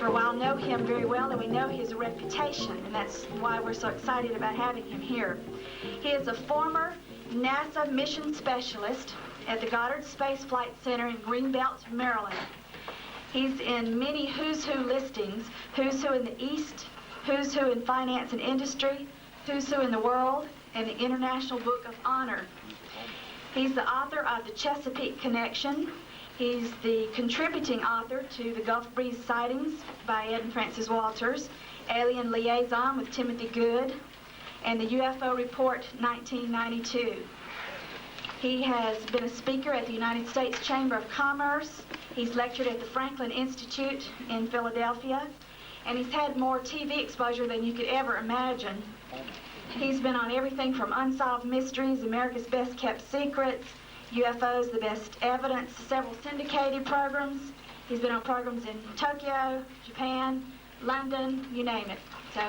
for a while know him very well, and we know his reputation, and that's why we're so excited about having him here. He is a former NASA mission specialist at the Goddard Space Flight Center in Greenbelt, Maryland. He's in many Who's Who listings, Who's Who in the East, Who's Who in Finance and Industry, Who's Who in the World, and the International Book of Honor. He's the author of The Chesapeake Connection. He's the contributing author to The Gulf Breeze Sightings by Ed and Francis Walters, Alien Liaison with Timothy Good, and the UFO Report 1992. He has been a speaker at the United States Chamber of Commerce. He's lectured at the Franklin Institute in Philadelphia, and he's had more TV exposure than you could ever imagine. He's been on everything from Unsolved Mysteries, America's Best Kept Secrets, UFOs, The Best Evidence, several syndicated programs. He's been on programs in Tokyo, Japan, London, you name it. So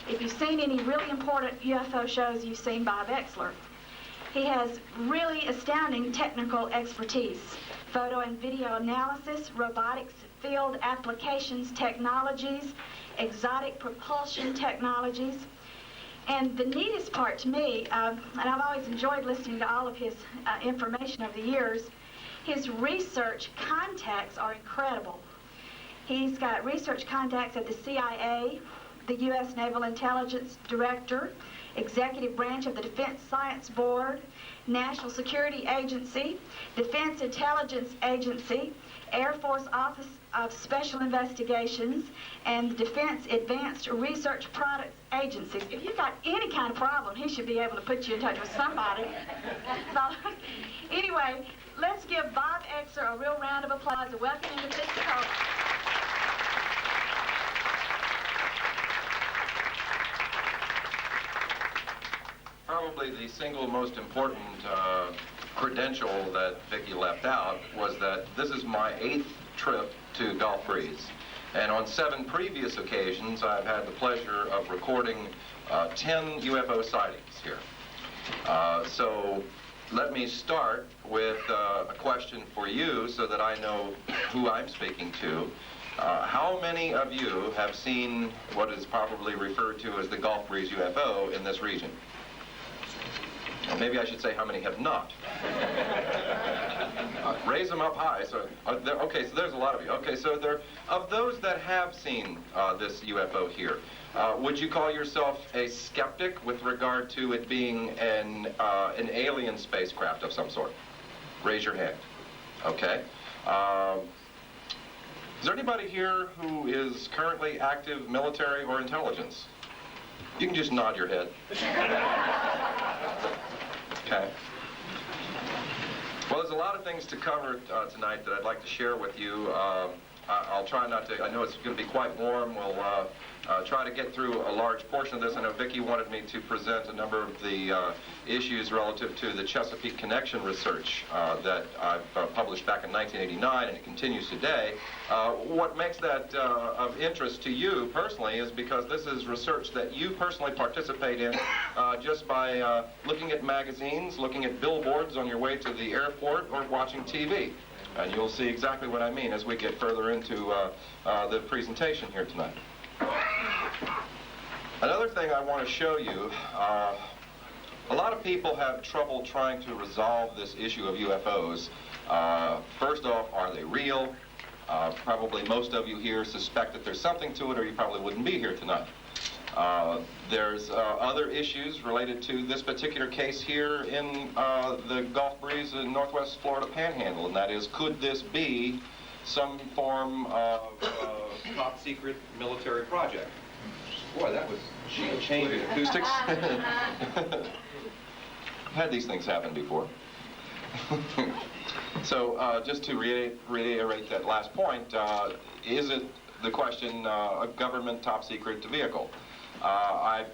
if you've seen any really important UFO shows, you've seen Bob Ochsler. He has really astounding technical expertise, photo and video analysis, robotics, field applications technologies, exotic propulsion technologies. And the neatest part to me, and I've always enjoyed listening to all of his information over the years, his research contacts are incredible. He's got research contacts at the CIA, the U.S. Naval Intelligence Director, Executive Branch of the Defense Science Board, National Security Agency, Defense Intelligence Agency, Air Force Office of Special Investigations, and the Defense Advanced Research Products Agencies. If you've got any kind of problem, he should be able to put you in touch with somebody. So, anyway, let's give Bob Ochsler a real round of applause and welcome him to Pensacola. Probably the single most important credential that Vicki left out was that this is my 8th trip to Gulf Breeze. And on 7 previous occasions, I've had the pleasure of recording 10 UFO sightings here. So let me start with a question for you so that I know who I'm speaking to. How many of you have seen what is probably referred to as the Gulf Breeze UFO in this region? Maybe I should say how many have not. Raise them up high. So, okay, so there's a lot of you. Okay, so there, of those that have seen this UFO here, would you call yourself a skeptic with regard to it being an alien spacecraft of some sort? Raise your hand. Okay. Is there anybody here who is currently active military or intelligence? You can just nod your head. Okay. Well, there's a lot of things to cover tonight that I'd like to share with you. I'll try not to, I know it's going to be quite warm. We'll try to get through a large portion of this. I know Vicki wanted me to present a number of the issues relative to the Chesapeake Connection research that I've published back in 1989, and it continues today. What makes that of interest to you personally is because this is research that you personally participate in just by looking at magazines, looking at billboards on your way to the airport, or watching TV. And you'll see exactly what I mean as we get further into the presentation here tonight. Another thing I want to show you, a lot of people have trouble trying to resolve this issue of UFOs. First off, are they real? Probably most of you here suspect that there's something to it, or you probably wouldn't be here tonight. There's other issues related to this particular case here in the Gulf Breeze in Northwest Florida Panhandle, and that is, could this be some form of top secret military project? Boy, that was changing acoustics. Had these things happen before. So just to reiterate that last point, is it the question a government top secret vehicle? I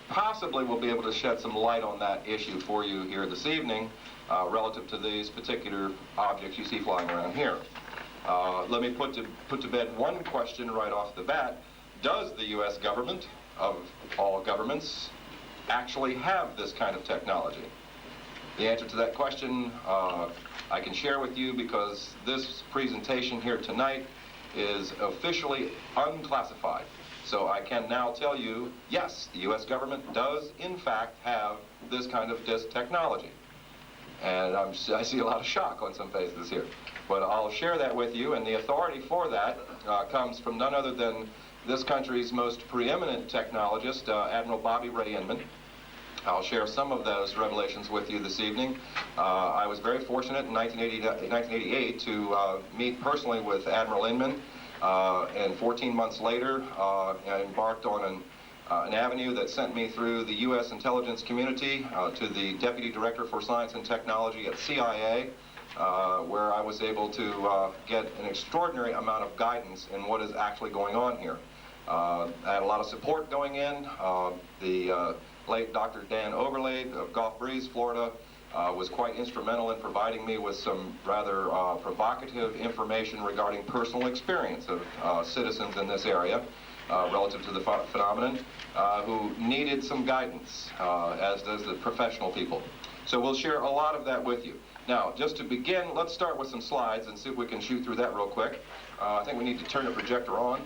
possibly will be able to shed some light on that issue for you here this evening relative to these particular objects you see flying around here. Let me put to bed one question right off the bat. Does the U.S. government, of all governments, actually have this kind of technology? The answer to that question I can share with you because this presentation here tonight is officially unclassified. So I can now tell you, yes, the U.S. government does in fact have this kind of disk technology. And I see a lot of shock on some faces here. But I'll share that with you, and the authority for that comes from none other than this country's most preeminent technologist, Admiral Bobby Ray Inman. I'll share some of those revelations with you this evening. I was very fortunate in 1988 to meet personally with Admiral Inman, and 14 months later, I embarked on an avenue that sent me through the U.S. intelligence community to the Deputy Director for Science and Technology at CIA, where I was able to get an extraordinary amount of guidance in what is actually going on here. I had a lot of support going in. The late Dr. Dan Overlade of Gulf Breeze, Florida, was quite instrumental in providing me with some rather provocative information regarding personal experience of citizens in this area relative to the phenomenon who needed some guidance, as does the professional people. So we'll share a lot of that with you. Now, just to begin, let's start with some slides and see if we can shoot through that real quick. I think we need to turn the projector on.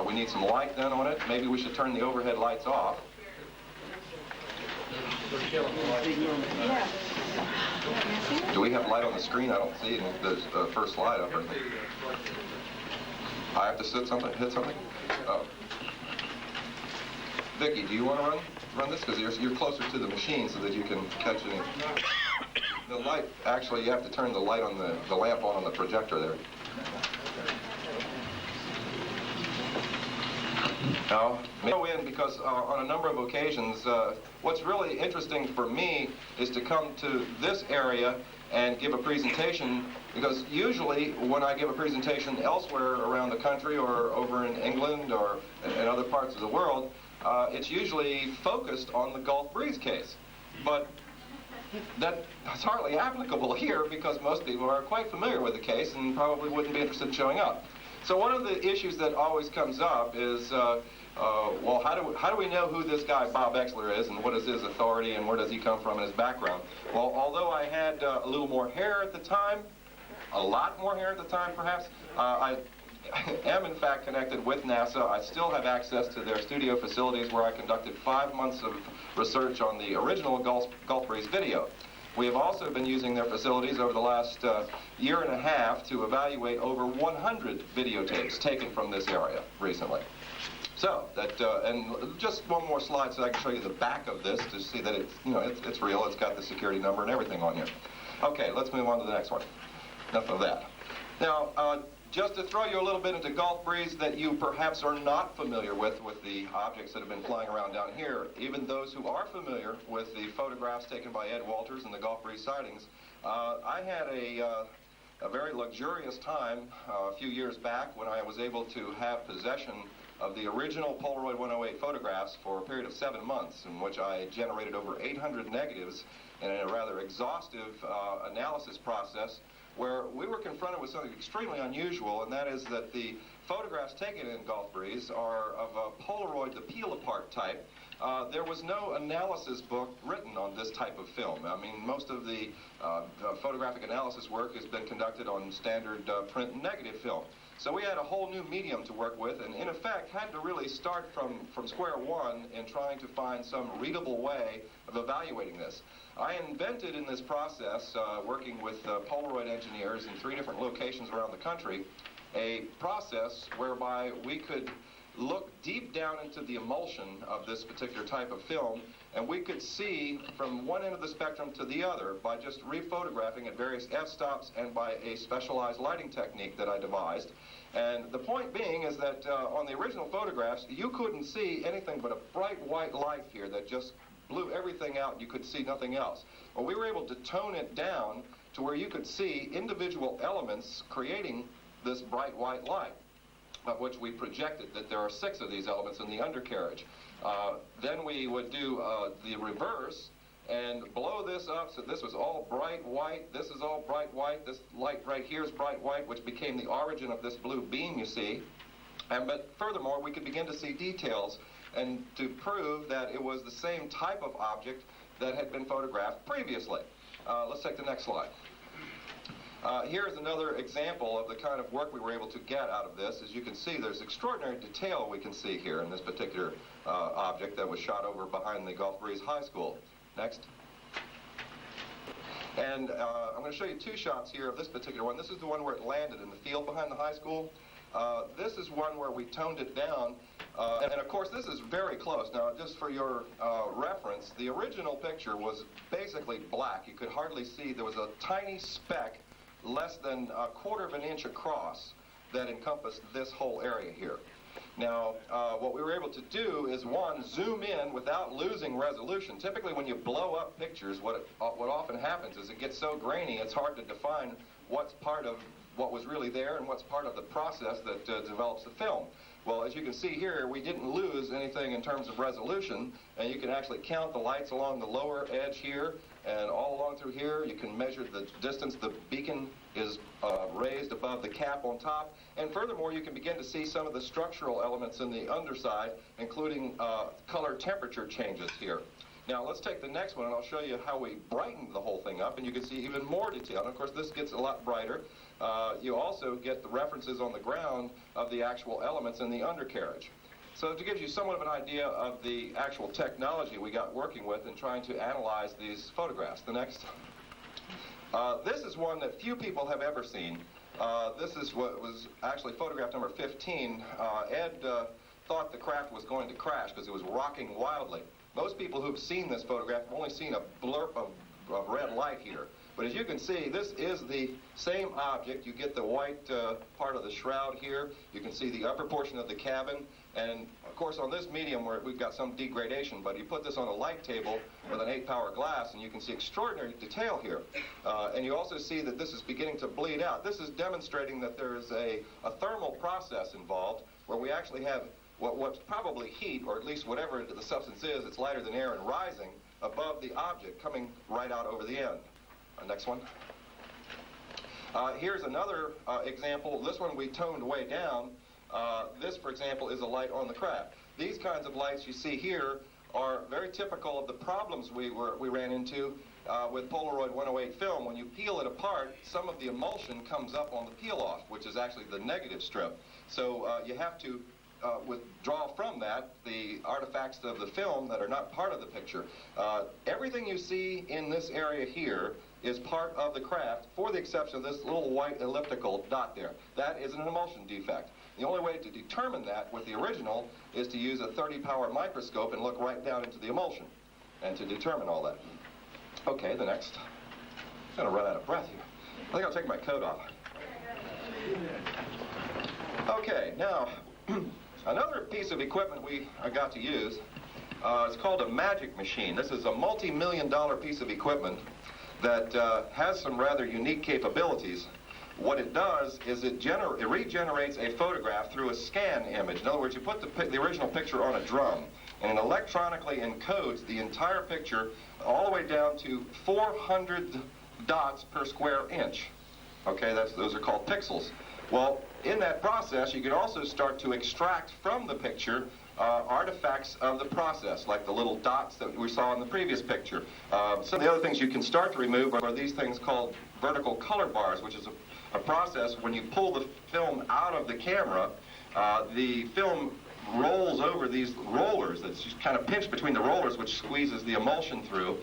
We need some light then on it. Maybe we should turn the overhead lights off. Do we have light on the screen? I don't see it in the first slide up right there. I have to hit something? Oh. Vicki, do you want to run this? Because you're closer to the machine so that you can catch any. The light, actually, you have to turn the light on the lamp on the projector there. Now, go in because on a number of occasions, what's really interesting for me is to come to this area and give a presentation, because usually when I give a presentation elsewhere around the country or over in England or in other parts of the world, it's usually focused on the Gulf Breeze case. But that's hardly applicable here because most people are quite familiar with the case and probably wouldn't be interested in showing up. So one of the issues that always comes up is, well, how do we know who this guy Bob Ochsler is and what is his authority and where does he come from in his background? Well, although I had a little more hair at the time, a lot more hair at the time perhaps, I am in fact connected with NASA. I still have access to their studio facilities where I conducted 5 months of research on the original Gulf Breeze video. We have also been using their facilities over the last year and a half to evaluate over 100 videotapes taken from this area recently. So that, and just one more slide so I can show you the back of this to see that it's real. It's got the security number and everything on here. Okay, let's move on to the next one. Enough of that. Now, just to throw you a little bit into Gulf Breeze that you perhaps are not familiar with the objects that have been flying around down here, even those who are familiar with the photographs taken by Ed Walters and the Gulf Breeze sightings, I had a very luxurious time a few years back when I was able to have possession of the original Polaroid 108 photographs for a period of 7 months, in which I generated over 800 negatives in a rather exhaustive analysis process, where we were confronted with something extremely unusual, and that is that the photographs taken in Gulf Breeze are of a Polaroid, the peel-apart type. There was no analysis book written on this type of film. I mean, most of the photographic analysis work has been conducted on standard print and negative film. So we had a whole new medium to work with, and in effect had to really start from square one in trying to find some readable way of evaluating this. I invented in this process, working with Polaroid engineers in 3 different locations around the country, a process whereby we could look deep down into the emulsion of this particular type of film, and we could see from one end of the spectrum to the other by just rephotographing at various f-stops and by a specialized lighting technique that I devised. And the point being is that on the original photographs, you couldn't see anything but a bright white light here that just blew everything out. You could see nothing else. Well, we were able to tone it down to where you could see individual elements creating this bright white light, of which we projected that there are 6 of these elements in the undercarriage. Then we would do the reverse and blow this up, so this was all bright white, this is all bright white, this light right here is bright white, which became the origin of this blue beam you see. But furthermore, we could begin to see details and to prove that it was the same type of object that had been photographed previously. Let's take the next slide. Here's another example of the kind of work we were able to get out of this. As you can see, there's extraordinary detail we can see here in this particular object that was shot over behind the Gulf Breeze High School. Next. And I'm going to show you two shots here of this particular one. This is the one where it landed in the field behind the high school. This is one where we toned it down. And of course, this is very close. Now, just for your reference, the original picture was basically black. You could hardly see. There was a tiny speck less than a quarter of an inch across that encompassed this whole area here. Now, what we were able to do is, one, zoom in without losing resolution. Typically, when you blow up pictures, what often happens is it gets so grainy, it's hard to define what's part of what was really there and what's part of the process that develops the film. Well, as you can see here, we didn't lose anything in terms of resolution, and you can actually count the lights along the lower edge here, and all along through here. You can measure the distance the beacon is raised above the cap on top, and furthermore, you can begin to see some of the structural elements in the underside, including color temperature changes here. Now, let's take the next one, and I'll show you how we brightened the whole thing up, and you can see even more detail. And of course, this gets a lot brighter. You also get the references on the ground of the actual elements in the undercarriage. So to give you somewhat of an idea of the actual technology we got working with in trying to analyze these photographs. The next. This is one that few people have ever seen. This is what was actually photograph number 15. Ed thought the craft was going to crash because it was rocking wildly. Most people who've seen this photograph have only seen a blurb of red light here. But as you can see, this is the same object. You get the white part of the shroud here. You can see the upper portion of the cabin. And of course, on this medium where we've got some degradation, but you put this on a light table with an 8-power glass, and you can see extraordinary detail here. And you also see that this is beginning to bleed out. This is demonstrating that there is a thermal process involved where we actually have what's probably heat, or at least whatever the substance is, it's lighter than air and rising above the object, coming right out over the end. Next one. Here's another example. This one we toned way down. This, for example, is a light on the craft. These kinds of lights you see here are very typical of the problems we ran into with Polaroid 108 film. When you peel it apart, some of the emulsion comes up on the peel-off, which is actually the negative strip. So you have to withdraw from that the artifacts of the film that are not part of the picture. Everything you see in this area here is part of the craft, for the exception of this little white elliptical dot there. That is an emulsion defect. The only way to determine that with the original is to use a 30-power microscope and look right down into the emulsion and to determine all that. Okay, the next. I'm going to run out of breath here. I think I'll take my coat off. Okay, now, another piece of equipment we got to use, it's called a magic machine. This is a multi-million-dollar piece of equipment that has some rather unique capabilities. What it does is it regenerates a photograph through a scan image. In other words, you put the original picture on a drum, and it electronically encodes the entire picture all the way down to 400 dots per square inch. Okay, those are called pixels. Well, in that process, you can also start to extract from the picture artifacts of the process, like the little dots that we saw in the previous picture. Some of the other things you can start to remove are these things called vertical color bars, which is a process when you pull the film out of the camera, the film rolls over these rollers. It's just kind of pinched between the rollers, which squeezes the emulsion through,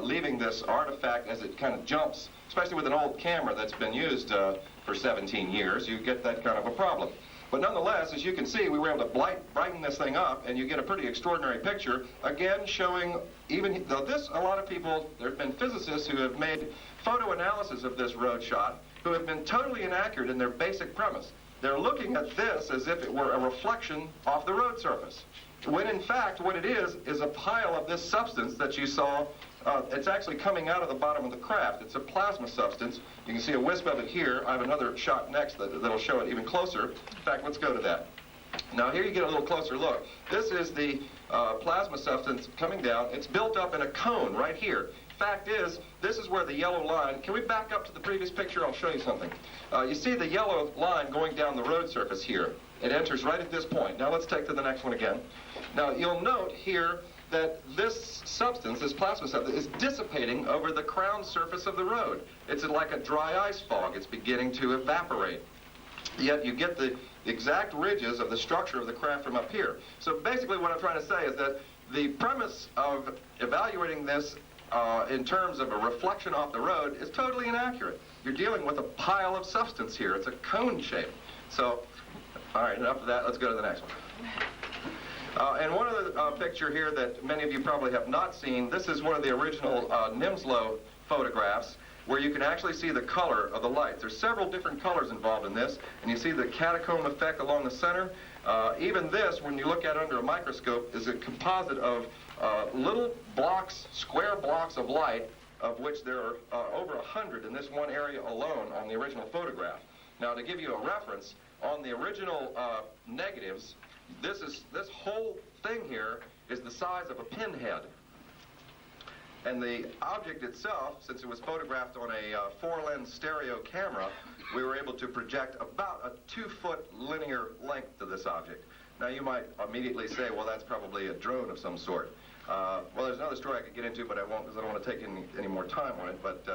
leaving this artifact as it kind of jumps. Especially with an old camera that's been used for 17 years, you get that kind of a problem. But nonetheless, as you can see, we were able to brighten this thing up, and you get a pretty extraordinary picture, again showing, even though this, a lot of people, there have been physicists who have made photo analysis of this road shot who have been totally inaccurate in their basic premise. They're looking at this as if it were a reflection off the road surface, when in fact what it is a pile of this substance that you saw. It's actually coming out of the bottom of the craft. It's a plasma substance. You can see a wisp of it here. I have another shot next that'll show it even closer. In fact, let's go to that. Now here you get a little closer look. This is the plasma substance coming down. It's built up in a cone right here. Fact is, this is where the yellow line, can we back up to the previous picture? I'll show you something. You see the yellow line going down the road surface here. It enters right at this point. Now let's take to the next one again. Now you'll note here that this substance, this plasma substance, is dissipating over the crown surface of the road. It's like a dry ice fog. It's beginning to evaporate. Yet you get the exact ridges of the structure of the craft from up here. So basically what I'm trying to say is that the premise of evaluating this in terms of a reflection off the road is totally inaccurate. You're dealing with a pile of substance here. It's a cone shape. So, all right, enough of that. Let's go to the next one. And one other picture here that many of you probably have not seen, this is one of the original Nimslow photographs where you can actually see the color of the lights. There's several different colors involved in this, and you see the catacomb effect along the center. Even this, when you look at it under a microscope, is a composite of little blocks, square blocks of light, of which there are over 100 in this one area alone on the original photograph. Now, to give you a reference, on the original negatives, this whole thing here is the size of a pinhead. And the object itself, since it was photographed on a 4-lens stereo camera, we were able to project about a 2-foot linear length to this object. Now you might immediately say, well, that's probably a drone of some sort. Well, there's another story I could get into, but I won't because I don't want to take any more time on it. But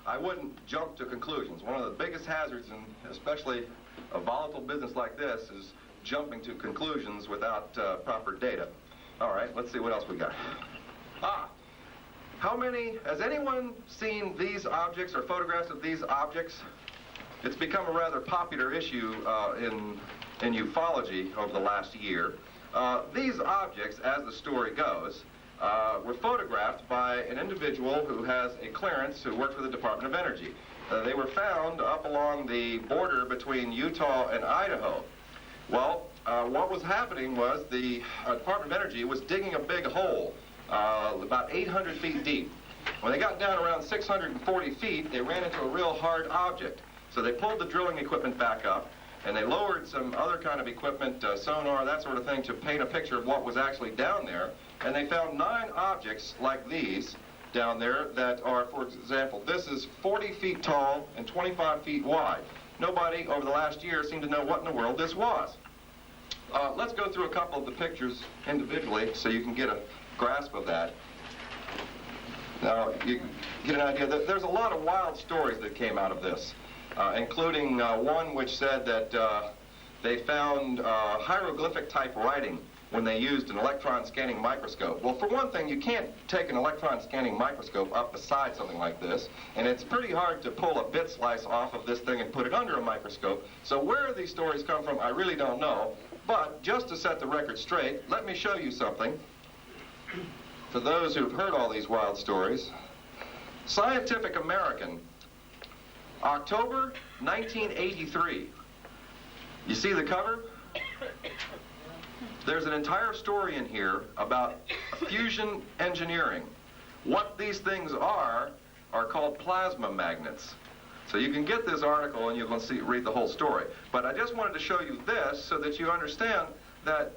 I wouldn't jump to conclusions. One of the biggest hazards, in especially a volatile business like this, is jumping to conclusions without proper data. All right, let's see what else we got. Has anyone seen these objects or photographs of these objects? It's become a rather popular issue in ufology over the last year. These objects, as the story goes, were photographed by an individual who has a clearance who worked for the Department of Energy. They were found up along the border between Utah and Idaho. Well, what was happening was the Department of Energy was digging a big hole about 800 feet deep. When they got down around 640 feet, they ran into a real hard object. So they pulled the drilling equipment back up, and they lowered some other kind of equipment, sonar, that sort of thing, to paint a picture of what was actually down there. And they found 9 objects like these down there that are, for example, this is 40 feet tall and 25 feet wide. Nobody over the last year seemed to know what in the world this was. Let's go through a couple of the pictures individually so you can get a grasp of that. Now, you can get an idea that there's a lot of wild stories that came out of this, including one which said that they found hieroglyphic-type writing when they used an electron scanning microscope. Well, for one thing, you can't take an electron scanning microscope up beside something like this, and it's pretty hard to pull a bit slice off of this thing and put it under a microscope. So where these stories come from, I really don't know. But just to set the record straight, let me show you something. For those who've heard all these wild stories, Scientific American, October 1983. You see the cover? There's an entire story in here about fusion engineering. What these things are called plasma magnets. So you can get this article and you can read the whole story. But I just wanted to show you this so that you understand that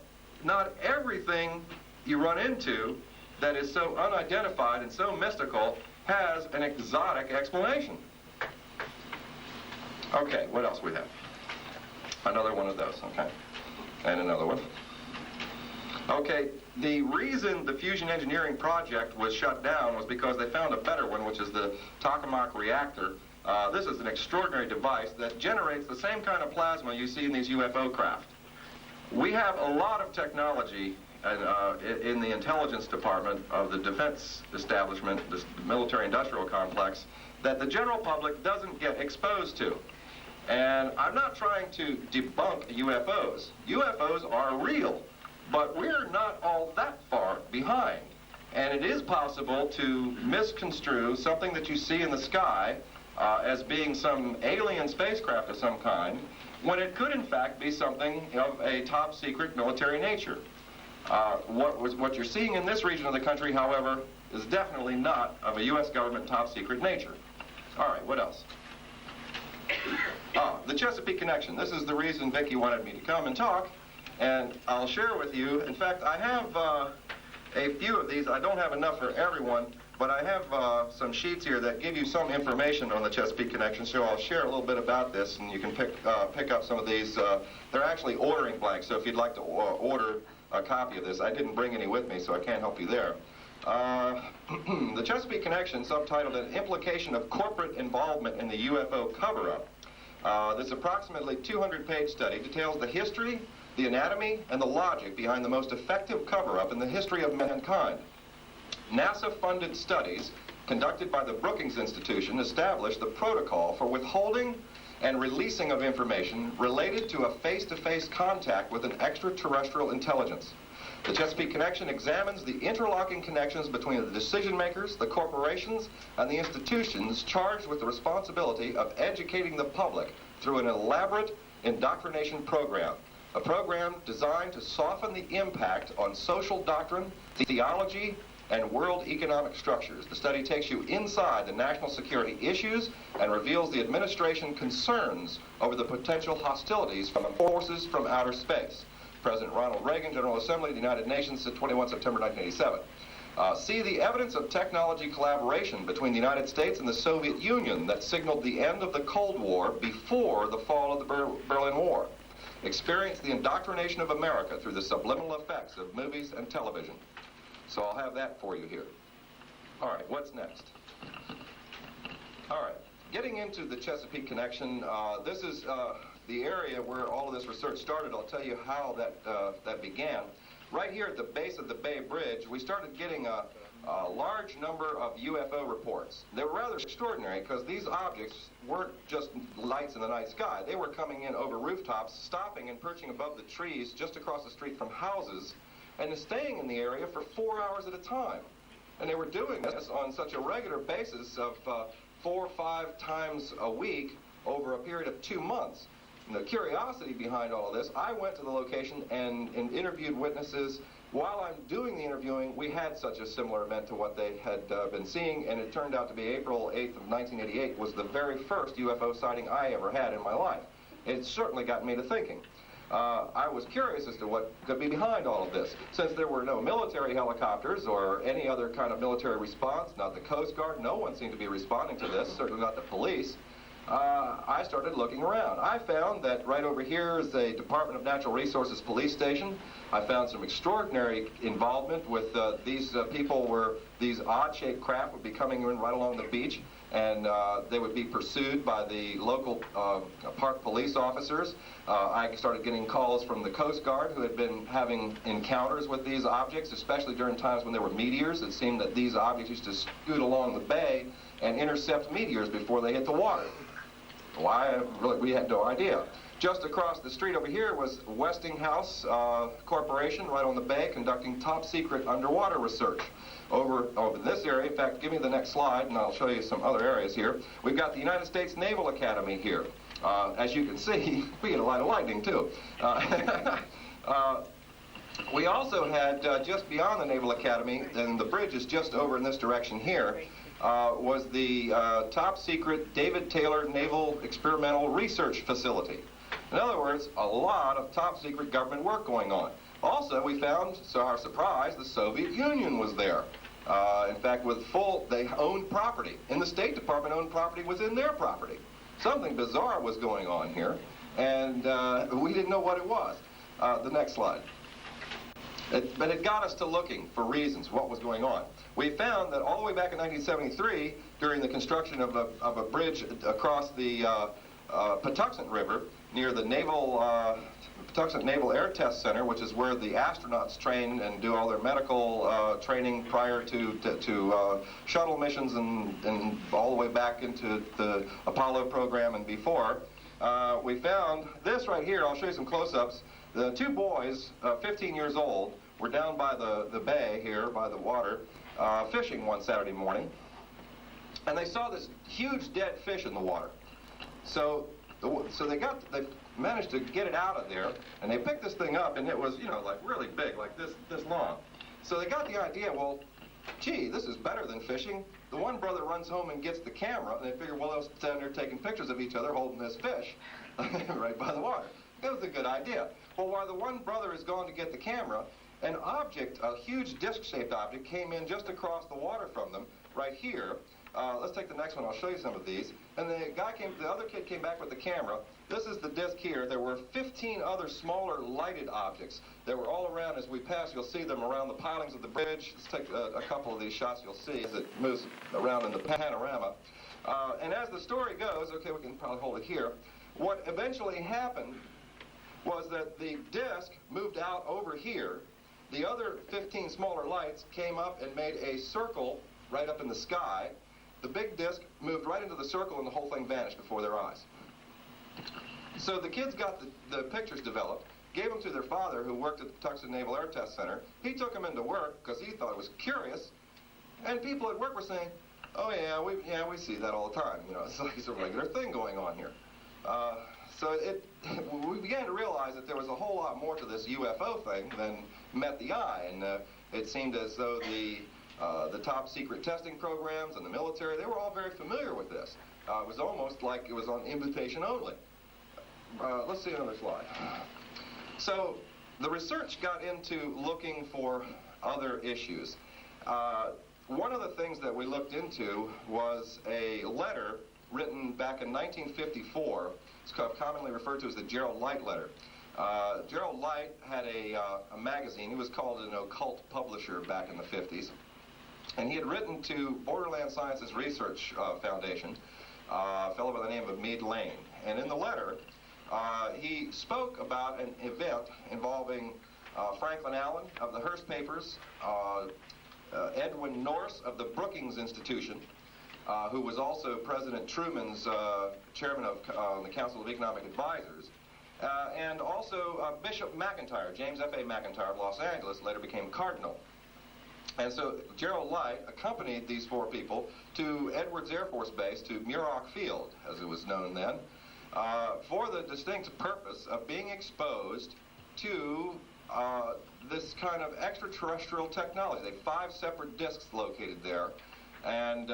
not everything you run into that is so unidentified and so mystical has an exotic explanation. Okay, what else we have? Another one of those, okay. And another one. Okay, the reason the fusion engineering project was shut down was because they found a better one, which is the tokamak reactor. This is an extraordinary device that generates the same kind of plasma you see in these UFO craft. We have a lot of technology in the intelligence department of the defense establishment, the military-industrial complex, that the general public doesn't get exposed to. And I'm not trying to debunk UFOs. UFOs are real, but we're not all that far behind. And it is possible to misconstrue something that you see in the sky as being some alien spacecraft of some kind, when it could in fact be something of a top secret military nature. What you're seeing in this region of the country, however, is definitely not of a U.S. government top secret nature. All right, what else? The Chesapeake Connection. This is the reason Vicki wanted me to come and talk, and I'll share with you. In fact, I have a few of these. I don't have enough for everyone, but I have some sheets here that give you some information on the Chesapeake Connection, so I'll share a little bit about this, and you can pick up some of these. They're actually ordering blanks, so if you'd like to order a copy of this. I didn't bring any with me, so I can't help you there. The Chesapeake Connection, subtitled An Implication of Corporate Involvement in the UFO Cover-Up. This approximately 200-page study details the history, the anatomy, and the logic behind the most effective cover-up in the history of mankind. NASA-funded studies conducted by the Brookings Institution established the protocol for withholding and releasing of information related to a face-to-face contact with an extraterrestrial intelligence. The Chesapeake Connection examines the interlocking connections between the decision makers, the corporations, and the institutions charged with the responsibility of educating the public through an elaborate indoctrination program. A program designed to soften the impact on social doctrine, theology, and world economic structures. The study takes you inside the national security issues and reveals the administration concerns over the potential hostilities from forces from outer space. President Ronald Reagan, General Assembly of the United Nations, 21 September 1987. See the evidence of technology collaboration between the United States and the Soviet Union that signaled the end of the Cold War before the fall of the Berlin War. Experience the indoctrination of America through the subliminal effects of movies and television. So I'll have that for you here. All right, what's next? All right, getting into the Chesapeake Connection, this is the area where all of this research started. I'll tell you how that began. Right here at the base of the Bay Bridge, we started getting a large number of UFO reports. They were rather extraordinary because these objects weren't just lights in the night sky. They were coming in over rooftops, stopping and perching above the trees just across the street from houses, and staying in the area for 4 hours at a time. And they were doing this on such a regular basis of 4 or 5 times a week over a period of 2 months. And the curiosity behind all of this, I went to the location and interviewed witnesses. While I'm doing the interviewing, we had such a similar event to what they had been seeing, and it turned out to be April 8th of 1988 was the very first UFO sighting I ever had in my life. It certainly got me to thinking. I was curious as to what could be behind all of this. Since there were no military helicopters or any other kind of military response, not the Coast Guard, no one seemed to be responding to this, certainly not the police, I started looking around. I found that right over here is a Department of Natural Resources police station. I found some extraordinary involvement with these people where these odd-shaped craft would be coming in right along the beach, and they would be pursued by the local park police officers. I started getting calls from the Coast Guard, who had been having encounters with these objects, especially during times when there were meteors. It seemed that these objects used to scoot along the bay and intercept meteors before they hit the water. Why? Really, we had no idea. Just across the street over here was Westinghouse Corporation, right on the bay, conducting top-secret underwater research. Over this area, in fact, give me the next slide, and I'll show you some other areas here. We've got the United States Naval Academy here. As you can see, we get a lot of lightning, too. We also had, just beyond the Naval Academy, and the bridge is just over in this direction here, was the top-secret David Taylor Naval Experimental Research Facility. In other words, a lot of top-secret government work going on. Also, we found, to our surprise, the Soviet Union was there. In fact, they owned property. And the State Department owned property within their property. Something bizarre was going on here, and we didn't know what it was. The next slide. But it got us to looking for reasons, what was going on. We found that all the way back in 1973, during the construction of a bridge across the Patuxent River, near the Patuxent Naval Air Test Center, which is where the astronauts train and do all their medical training prior to shuttle missions and all the way back into the Apollo program and before. We found this right here. I'll show you some close-ups. The 2 boys, 15 years old, were down by the bay here, by the water, fishing one Saturday morning, and they saw this huge dead fish in the water. So they managed to get it out of there, and they picked this thing up, and it was, like really big, like this long. So they got the idea, well, gee, this is better than fishing. The one brother runs home and gets the camera, and they figure, well, they'll stand there taking pictures of each other holding this fish right by the water. It was a good idea. Well, while the one brother is gone to get the camera, an object, a huge disc-shaped object, came in just across the water from them, right here. let's take the next one. I'll show you some of these. And the other kid came back with the camera. This is the disc here. There were 15 other smaller lighted objects that were all around as we passed. You'll see them around the pilings of the bridge. Let's take a couple of these shots you'll see as it moves around in the panorama. And as the story goes, okay, we can probably hold it here. What eventually happened was that the disc moved out over here. The other 15 smaller lights came up and made a circle right up in the sky. The big disc moved right into the circle and the whole thing vanished before their eyes. So the kids got the pictures developed, gave them to their father who worked at the Tuxedo Naval Air Test Center. He took them into work because he thought it was curious. And people at work were saying, oh yeah, we see that all the time. You know, it's like it's a regular thing going on here. So we began to realize that there was a whole lot more to this UFO thing than met the eye. And it seemed as though the top secret testing programs and the military, they were all very familiar with this. It was almost like it was on invitation only. Let's see another slide. So the research got into looking for other issues. One of the things that we looked into was a letter written back in 1954. It's commonly referred to as the Gerald Light letter. Gerald Light had a magazine. He was called an occult publisher back in the 50s. And he had written to Borderland Sciences Research Foundation, a fellow by the name of Meade Lane. And in the letter, he spoke about an event involving Franklin Allen of the Hearst Papers, Edwin Norse of the Brookings Institution, who was also President Truman's chairman of the Council of Economic Advisors, and also Bishop McIntyre, James F.A. McIntyre of Los Angeles, later became cardinal. And so Gerald Light accompanied these four people to Edwards Air Force Base, to Muroc Field, as it was known then, for the distinct purpose of being exposed to this kind of extraterrestrial technology. They had 5 separate discs located there, and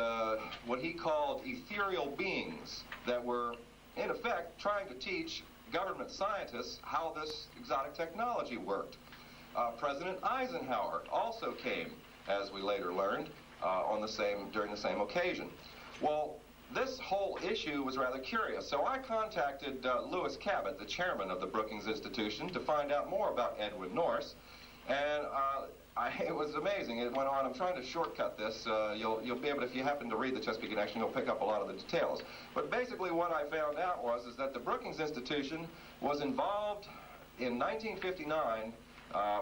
what he called ethereal beings that were, in effect, trying to teach government scientists how this exotic technology worked. President Eisenhower also came, as we later learned, during the same occasion. Well, this whole issue was rather curious, so I contacted Lewis Cabot, the chairman of the Brookings Institution, to find out more about Edwin Norse, and it was amazing. It went on. I'm trying to shortcut this. You'll be able to, if you happen to read the Chesapeake Connection, you'll pick up a lot of the details. But basically what I found out is that the Brookings Institution was involved in 1959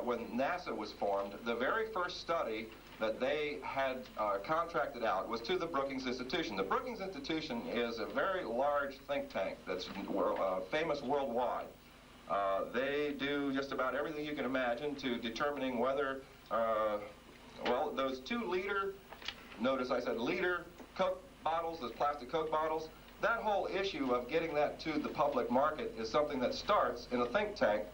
when NASA was formed. The very first study that they had contracted out was to the Brookings Institution. The Brookings Institution is a very large think tank that's famous worldwide. They do just about everything you can imagine to determining whether, well, those 2-liter, notice I said liter, Coke bottles, those plastic Coke bottles, that whole issue of getting that to the public market is something that starts in a think tank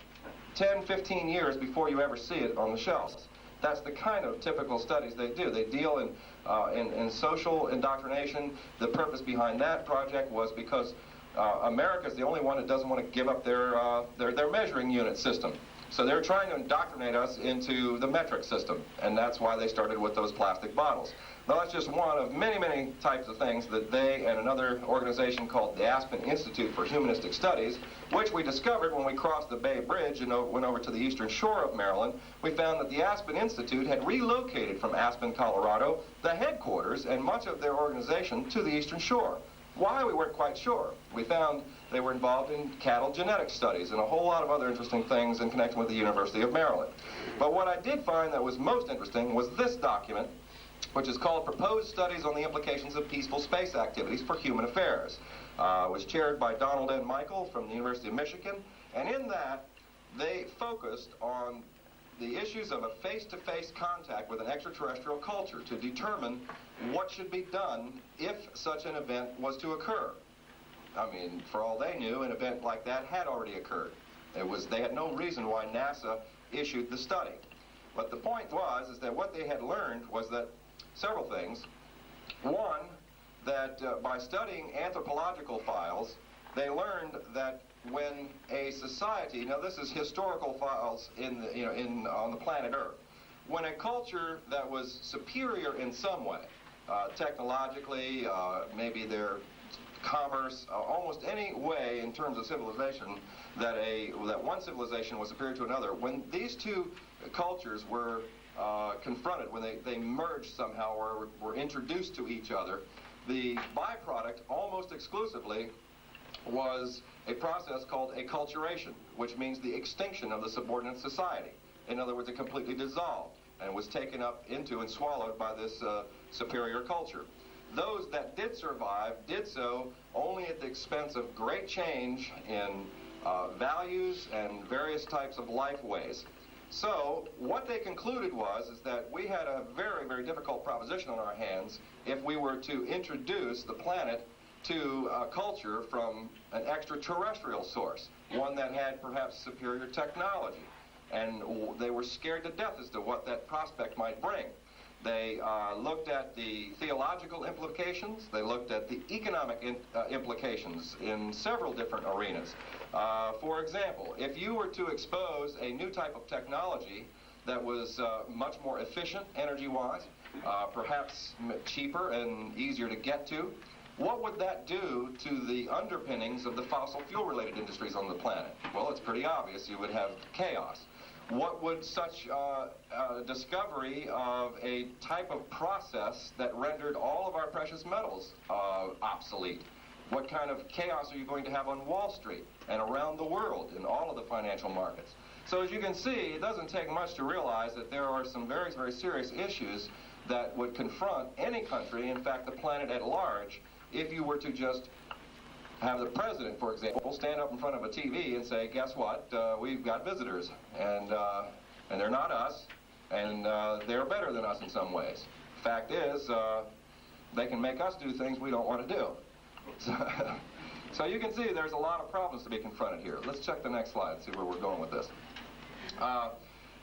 10, 15 years before you ever see it on the shelves. That's the kind of typical studies they do. They deal in social indoctrination. The purpose behind that project was because America's the only one that doesn't want to give up their measuring unit system. So they're trying to indoctrinate us into the metric system, and that's why they started with those plastic bottles. Now, that's just one of many, many types of things that they and another organization called the Aspen Institute for Humanistic Studies, which we discovered when we crossed the Bay Bridge and went over to the eastern shore of Maryland. We found that the Aspen Institute had relocated from Aspen, Colorado, the headquarters and much of their organization to the eastern shore. Why, we weren't quite sure. We found they were involved in cattle genetics studies and a whole lot of other interesting things in connection with the University of Maryland. But what I did find that was most interesting was this document, which is called Proposed Studies on the Implications of Peaceful Space Activities for Human Affairs. It was chaired by Donald N. Michael from the University of Michigan, and in that, they focused on the issues of a face-to-face contact with an extraterrestrial culture to determine what should be done if such an event was to occur. I mean, for all they knew, an event like that had already occurred. They had no reason why NASA issued the study. But the point is that what they had learned was that several things. One, that by studying anthropological files, they learned that when a society, now this is historical files on the planet Earth, when a culture that was superior in some way, technologically, maybe their commerce, almost any way in terms of civilization that one civilization was superior to another. When these two cultures were confronted, when they merged somehow or were introduced to each other, the byproduct almost exclusively was a process called acculturation, which means the extinction of the subordinate society. In other words, it completely dissolved and was taken up into and swallowed by this superior culture. Those that did survive did so only at the expense of great change in values and various types of life ways. So what they concluded is that we had a very, very difficult proposition on our hands if we were to introduce the planet to a culture from an extraterrestrial source, one that had perhaps superior technology. And they were scared to death as to what that prospect might bring. They looked at the theological implications. They looked at the economic implications in several different arenas. For example, if you were to expose a new type of technology that was much more efficient energy-wise, perhaps cheaper and easier to get to, what would that do to the underpinnings of the fossil fuel-related industries on the planet? Well, it's pretty obvious. You would have chaos. What would such discovery of a type of process that rendered all of our precious metals obsolete? What kind of chaos are you going to have on Wall Street and around the world in all of the financial markets? So as you can see, it doesn't take much to realize that there are some very, very serious issues that would confront any country, in fact the planet at large, if you were to just have the president, for example, stand up in front of a TV and say, guess what, we've got visitors, and they're not us, and they're better than us in some ways. Fact is, they can make us do things we don't want to do. So you can see there's a lot of problems to be confronted here. Let's check the next slide and see where we're going with this.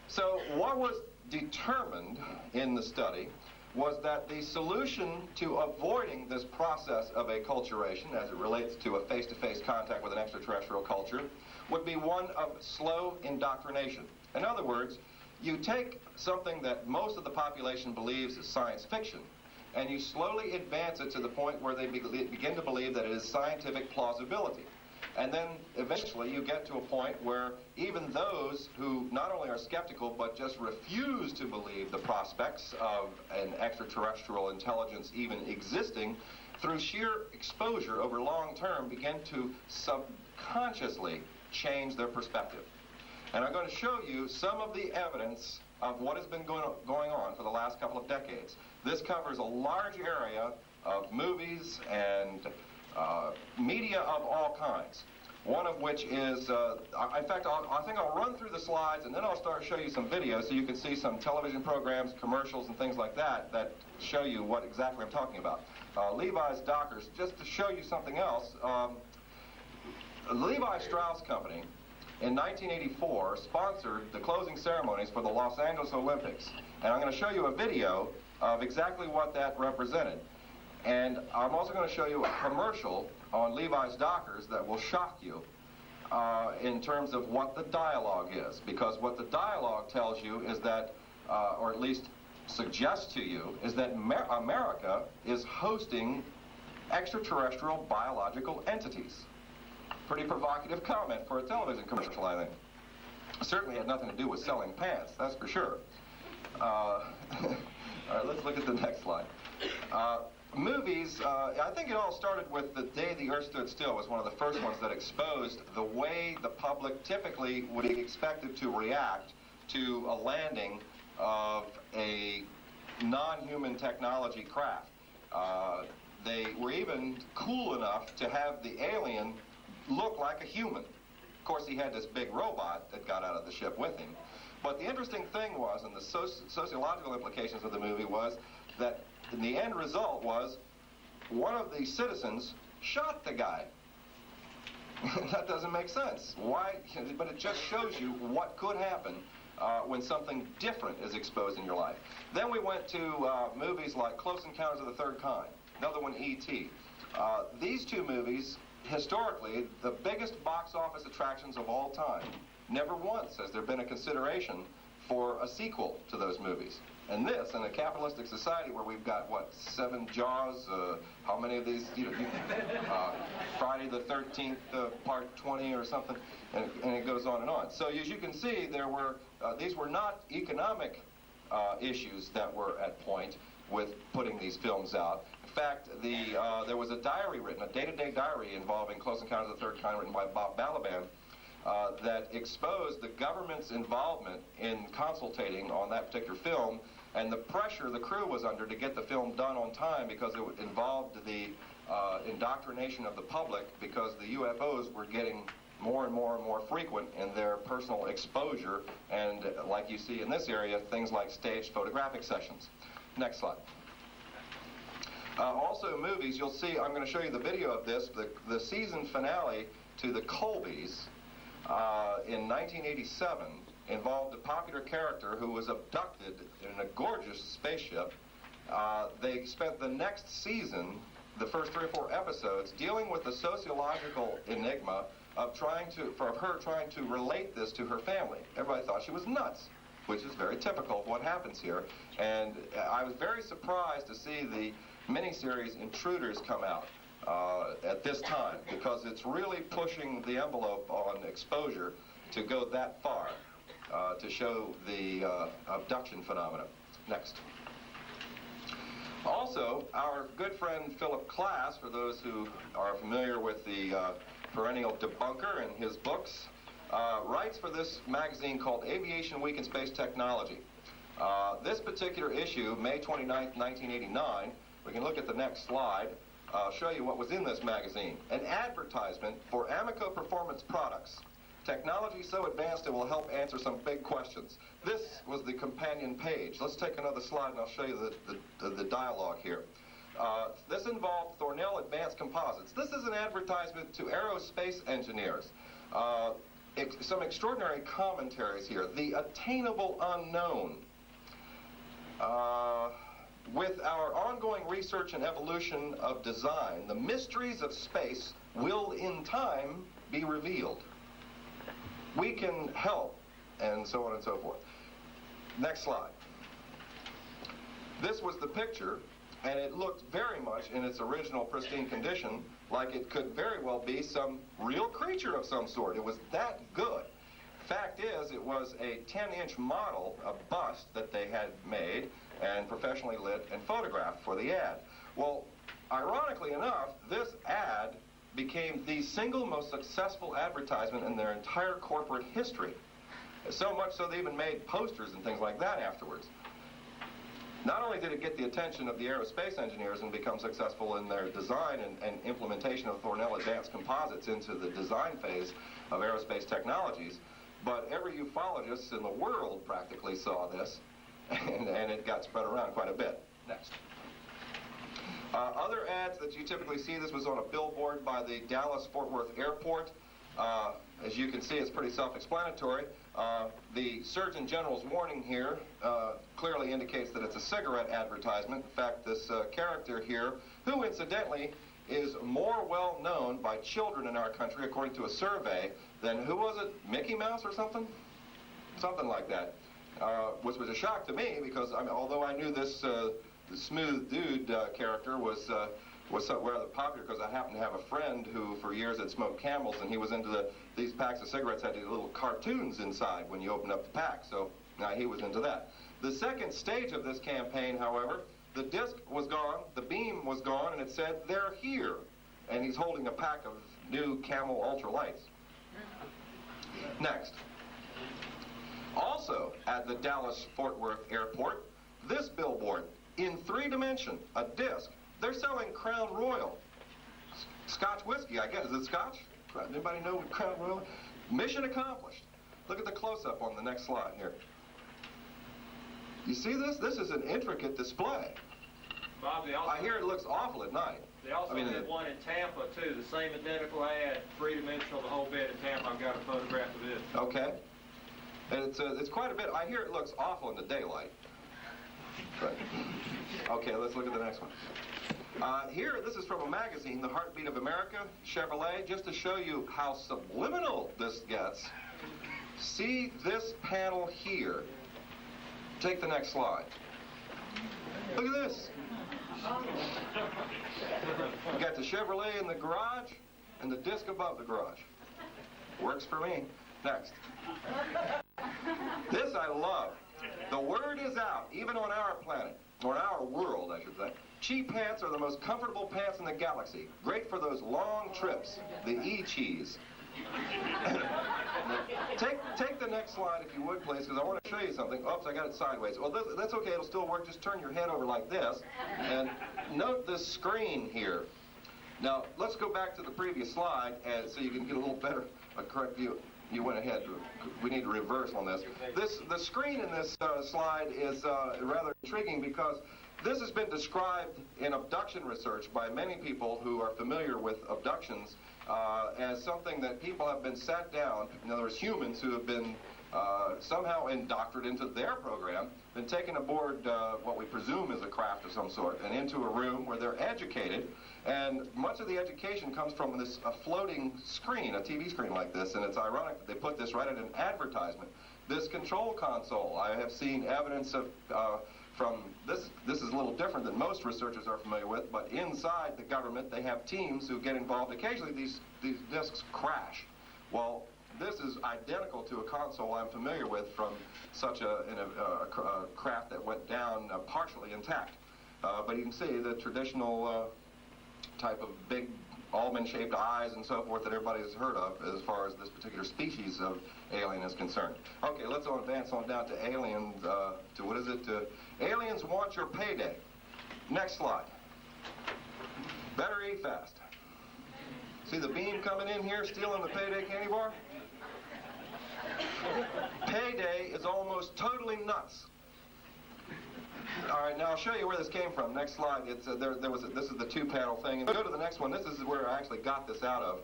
So what was determined in the study was that the solution to avoiding this process of acculturation, as it relates to a face-to-face contact with an extraterrestrial culture, would be one of slow indoctrination. In other words, you take something that most of the population believes is science fiction, and you slowly advance it to the point where they begin to believe that it is scientific plausibility. And then eventually you get to a point where even those who not only are skeptical but just refuse to believe the prospects of an extraterrestrial intelligence even existing, through sheer exposure over long term, begin to subconsciously change their perspective. And I'm going to show you some of the evidence of what has been going on for the last couple of decades. This covers a large area of movies and media of all kinds. One of which is, in fact, I think I'll run through the slides and then I'll start to show you some videos so you can see some television programs, commercials, and things like that that show you what exactly I'm talking about. Levi's Dockers, just to show you something else, the Levi Strauss Company in 1984 sponsored the closing ceremonies for the Los Angeles Olympics. And I'm going to show you a video of exactly what that represented. And I'm also going to show you a commercial on Levi's Dockers that will shock you in terms of what the dialogue is. Because what the dialogue tells you is that, or at least suggests to you, is that America is hosting extraterrestrial biological entities. Pretty provocative comment for a television commercial, I think. Certainly had nothing to do with selling pants, that's for sure. All right, let's look at the next slide. Movies, I think it all started with The Day the Earth Stood Still was one of the first ones that exposed the way the public typically would be expected to react to a landing of a non-human technology craft. They were even cool enough to have the alien look like a human. Of course, he had this big robot that got out of the ship with him. But the interesting thing was, and the sociological implications of the movie was, that the end result was one of the citizens shot the guy. That doesn't make sense. Why? But it just shows you what could happen when something different is exposed in your life. Then we went to movies like Close Encounters of the Third Kind, another one, E.T. These two movies, historically, the biggest box office attractions of all time. Never once has there been a consideration for a sequel to those movies. And this, in a capitalistic society where we've got, what, 7 Jaws, how many of these, Friday the 13th, part 20 or something, and it goes on and on. So as you can see, there were, these were not economic issues that were at point with putting these films out. In fact, there was a diary written, a day-to-day diary involving Close Encounters of the Third Kind, written by Bob Balaban, that exposed the government's involvement in consultating on that particular film and the pressure the crew was under to get the film done on time, because it involved the indoctrination of the public, because the UFOs were getting more and more and more frequent in their personal exposure, and like you see in this area, things like staged photographic sessions. Next slide. Also movies, you'll see, I'm going to show you the video of this, the season finale to the Colbys in 1987 involved a popular character who was abducted in a gorgeous spaceship. They spent the next season, the first 3 or 4 episodes, dealing with the sociological enigma of her trying to relate this to her family. Everybody thought she was nuts, which is very typical of what happens here. And I was very surprised to see the miniseries Intruders come out at this time, because it's really pushing the envelope on exposure to go that far, to show the abduction phenomena. Next. Also, our good friend Philip Klass, for those who are familiar with the perennial debunker and his books, writes for this magazine called Aviation Week in Space Technology. This particular issue, May 29th, 1989, we can look at the next slide. I'll show you what was in this magazine. An advertisement for Amoco Performance Products. Technology so advanced it will help answer some big questions. This was the companion page. Let's take another slide and I'll show you the dialogue here. This involved Thornell Advanced Composites. This is an advertisement to aerospace engineers. Some extraordinary commentaries here. The attainable unknown. With our ongoing research and evolution of design, the mysteries of space will in time be revealed. We can help, and so on and so forth. Next slide. This was the picture, and it looked very much in its original pristine condition, like it could very well be some real creature of some sort. It was that good. Fact is, it was a 10-inch model, a bust that they had made and professionally lit and photographed for the ad. Well, ironically enough, this ad became the single most successful advertisement in their entire corporate history. So much so they even made posters and things like that afterwards. Not only did it get the attention of the aerospace engineers and become successful in their design and implementation of Thornell Advanced Composites into the design phase of aerospace technologies, but every ufologist in the world practically saw this, and it got spread around quite a bit. Next. Other ads that you typically see, this was on a billboard by the Dallas-Fort Worth Airport. As you can see, it's pretty self-explanatory. The Surgeon General's warning here clearly indicates that it's a cigarette advertisement. In fact, this character here, who incidentally is more well known by children in our country, according to a survey, than, who was it, Mickey Mouse or something? Something like that. Which was a shock to me, because although I knew this the smooth dude character was rather popular, because I happened to have a friend who for years had smoked Camels, and he was into these packs of cigarettes had these little cartoons inside when you open up the pack, so he was into that. The second stage of this campaign, however, the disc was gone, the beam was gone, and it said, "They're here." And he's holding a pack of new Camel Ultra Lights. Next. Also at the Dallas-Fort Worth Airport, this billboard, in 3-dimension, a disc. They're selling Crown Royal. Scotch whiskey, I guess. Is it Scotch? Anybody know what Crown Royal is? Mission accomplished. Look at the close-up on the next slide here. You see this? This is an intricate display. Bob, I hear it looks awful at night. They also did one in Tampa, too. The same identical ad, 3-dimensional, the whole bit in Tampa. I've got a photograph of this. Okay. And it's quite a bit. I hear it looks awful in the daylight. Right. Okay, let's look at the next one. Here, this is from a magazine, The Heartbeat of America, Chevrolet, just to show you how subliminal this gets. See this panel here. Take the next slide. Look at this. You got the Chevrolet in the garage and the disc above the garage. Works for me. Next. This I love. The word is out, even on our planet, or our world, I should say. Cheap pants are the most comfortable pants in the galaxy. Great for those long trips. The E-cheese. Take the next slide, if you would, please, because I want to show you something. Oops, I got it sideways. Well, that's okay. It'll still work. Just turn your head over like this. And note the screen here. Now, let's go back to the previous slide so you can get a little better, a correct view. You went ahead. We need to reverse on this. The screen in this slide is rather intriguing because this has been described in abduction research by many people who are familiar with abductions as something that people have been sat down, in other words, humans who have been somehow indoctrinated into their program, been taken aboard what we presume is a craft of some sort, and into a room where they're educated. And much of the education comes from this floating screen, a TV screen like this, and it's ironic that they put this right at an advertisement. This control console, I have seen evidence of from this is a little different than most researchers are familiar with, but inside the government they have teams who get involved. Occasionally these discs crash. Well, this is identical to a console I'm familiar with from such a craft that went down partially intact. But you can see the traditional type of big almond-shaped eyes and so forth that everybody has heard of as far as this particular species of alien is concerned. Okay, let's advance on down to aliens, to what is it? Aliens want your payday. Next slide. Better eat fast. See the beam coming in here, stealing the payday candy bar? Payday is almost totally nuts. All right, now I'll show you where this came from. Next slide. It's this is the two-panel thing. And go to the next one. This is where I actually got this out of.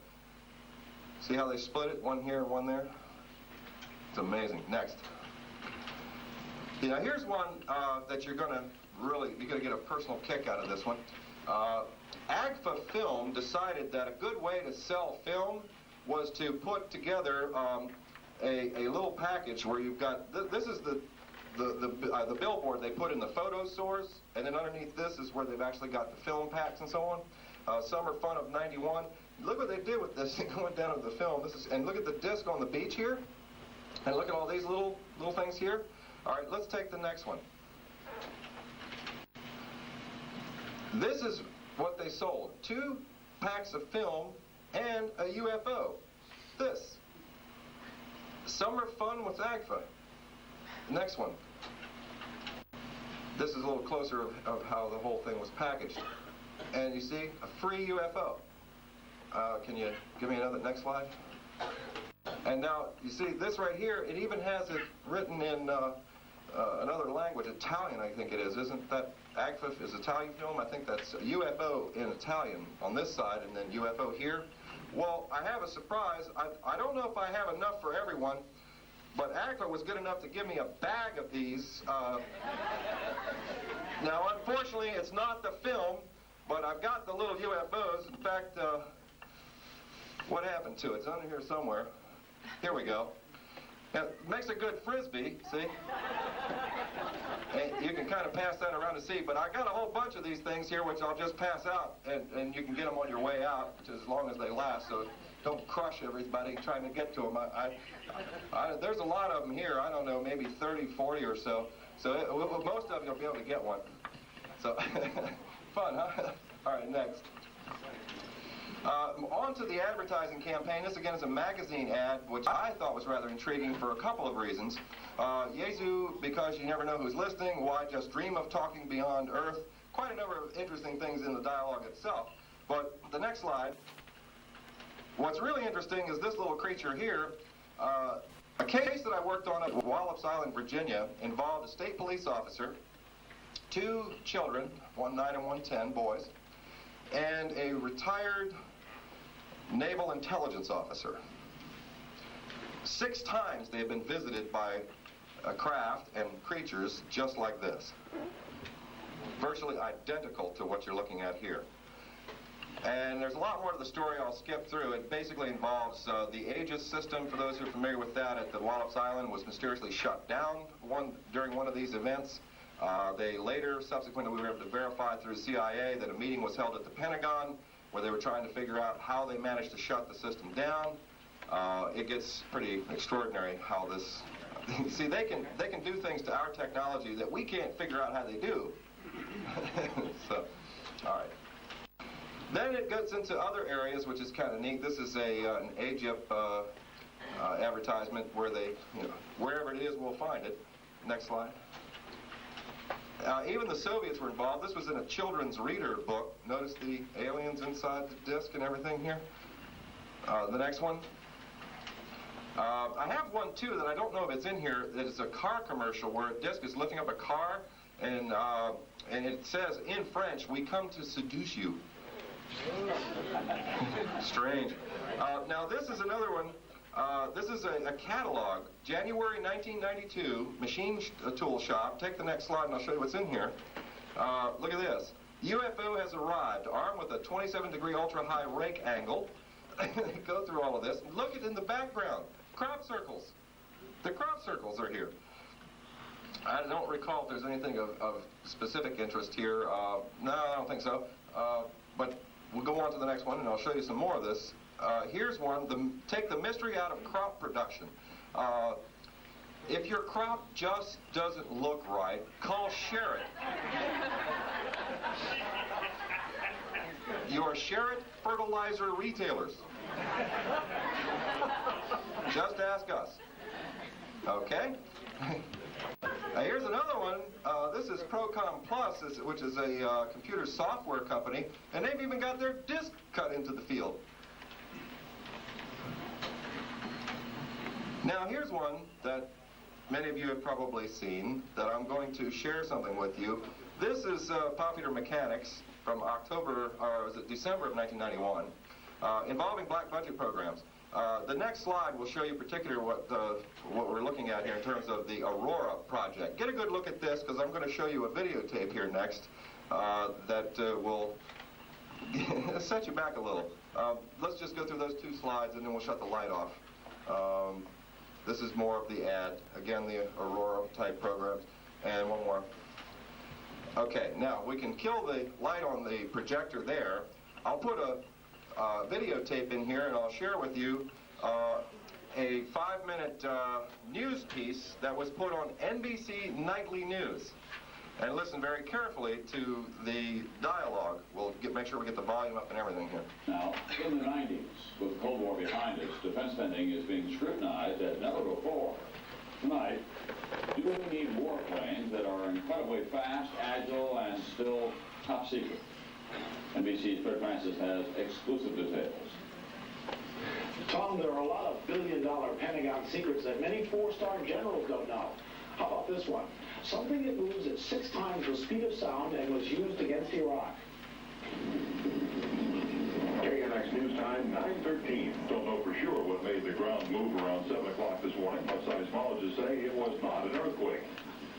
See how they split it? One here and one there? It's amazing. Next. Now here's one that you're going to get a personal kick out of this one. AGFA Film decided that a good way to sell film was to put together a little package where you've got, this is the billboard they put in the photo stores, and then underneath this is where they've actually got the film packs and so on. Summer Fun of '91. Look what they did with this going down to the film. And look at the disc on the beach here, and look at all these little things here. All right, let's take the next one. This is what they sold: 2 packs of film and a UFO. This. Summer Fun with AGFA. Next one. This is a little closer of how the whole thing was packaged. And you see, a free UFO. Can you give me another, next slide? And now, you see, this right here, it even has it written in another language, Italian, I think it is. Isn't that AGFA is Italian film? I think that's UFO in Italian on this side, and then UFO here. Well, I have a surprise. I don't know if I have enough for everyone, but AGFA was good enough to give me a bag of these. Now, unfortunately, it's not the film, but I've got the little UFOs. In fact, what happened to it? It's under here somewhere. Here we go. Now, it makes a good frisbee, see? And you can kind of pass that around to see, but I got a whole bunch of these things here which I'll just pass out, and you can get them on your way out as long as they last, so don't crush everybody trying to get to them. There's a lot of them here. I don't know, maybe 30, 40 or so. So most of you will be able to get one. So, fun, huh? All right, next. On to the advertising campaign. This, again, is a magazine ad, which I thought was rather intriguing for a couple of reasons. Yezu, because you never know who's listening. Why just dream of talking beyond Earth? Quite a number of interesting things in the dialogue itself. But the next slide. What's really interesting is this little creature here. A case that I worked on at Wallops Island, Virginia, involved a state police officer, 2 children, one 9 and one 10, boys, and a retired naval intelligence officer. 6 times they have been visited by a craft and creatures just like this. Virtually identical to what you're looking at here. And there's a lot more to the story I'll skip through. It basically involves the Aegis system, for those who are familiar with that, at the Wallops Island was mysteriously shut down during one of these events. They later, subsequently, we were able to verify through CIA that a meeting was held at the Pentagon where they were trying to figure out how they managed to shut the system down. It gets pretty extraordinary how this... See, they can do things to our technology that we can't figure out how they do. So, all right. Then it gets into other areas, which is kind of neat. This is an Egypt advertisement where they, wherever it is, we'll find it. Next slide. Even the Soviets were involved. This was in a children's reader book. Notice the aliens inside the disc and everything here. The next one. I have one, too, that I don't know if it's in here, that is a car commercial where a disc is lifting up a car, and it says, in French, "We come to seduce you." Strange. Now, this is another one. This is a catalog. January 1992, machine tool shop. Take the next slide, and I'll show you what's in here. Look at this. UFO has arrived, armed with a 27-degree ultra-high rake angle. Go through all of this. Look at in the background. Crop circles. The crop circles are here. I don't recall if there's anything of specific interest here. No, I don't think so. But we'll go on to the next one, and I'll show you some more of this. Here's one. Take the mystery out of crop production. If your crop just doesn't look right, call Sherritt. Your Sherritt fertilizer retailers. Just ask us. Okay? Here's another one. This is Procom Plus, which is a computer software company, and they've even got their disc cut into the field. Now, here's one that many of you have probably seen that I'm going to share something with you. This is Popular Mechanics from December of 1991, involving black budget programs. The next slide will show you particularly what we're looking at here in terms of the Aurora project. Get a good look at this, because I'm going to show you a videotape here next that will set you back a little. Let's just go through those two slides, and then we'll shut the light off. This is more of the ad. Again, the Aurora type programs. And one more. Okay, now we can kill the light on the projector there. I'll put a videotape in here, and I'll share with you a 5-minute news piece that was put on NBC Nightly News. And listen very carefully to the dialogue. We'll make sure we get the volume up and everything here. Now, in the 90s, with the Cold War behind us, defense spending is being scrutinized as never before. Tonight, do we need warplanes that are incredibly fast, agile, and still top secret? NBC's Fred Francis has exclusive details. Tom, there are a lot of billion-dollar Pentagon secrets that many 4-star generals don't know. How about this one? Something that moves at 6 times the speed of sound and was used against Iraq. KNX News Time, 9:13. Don't know for sure what made the ground move around 7 o'clock this morning, but seismologists say it was not an earthquake.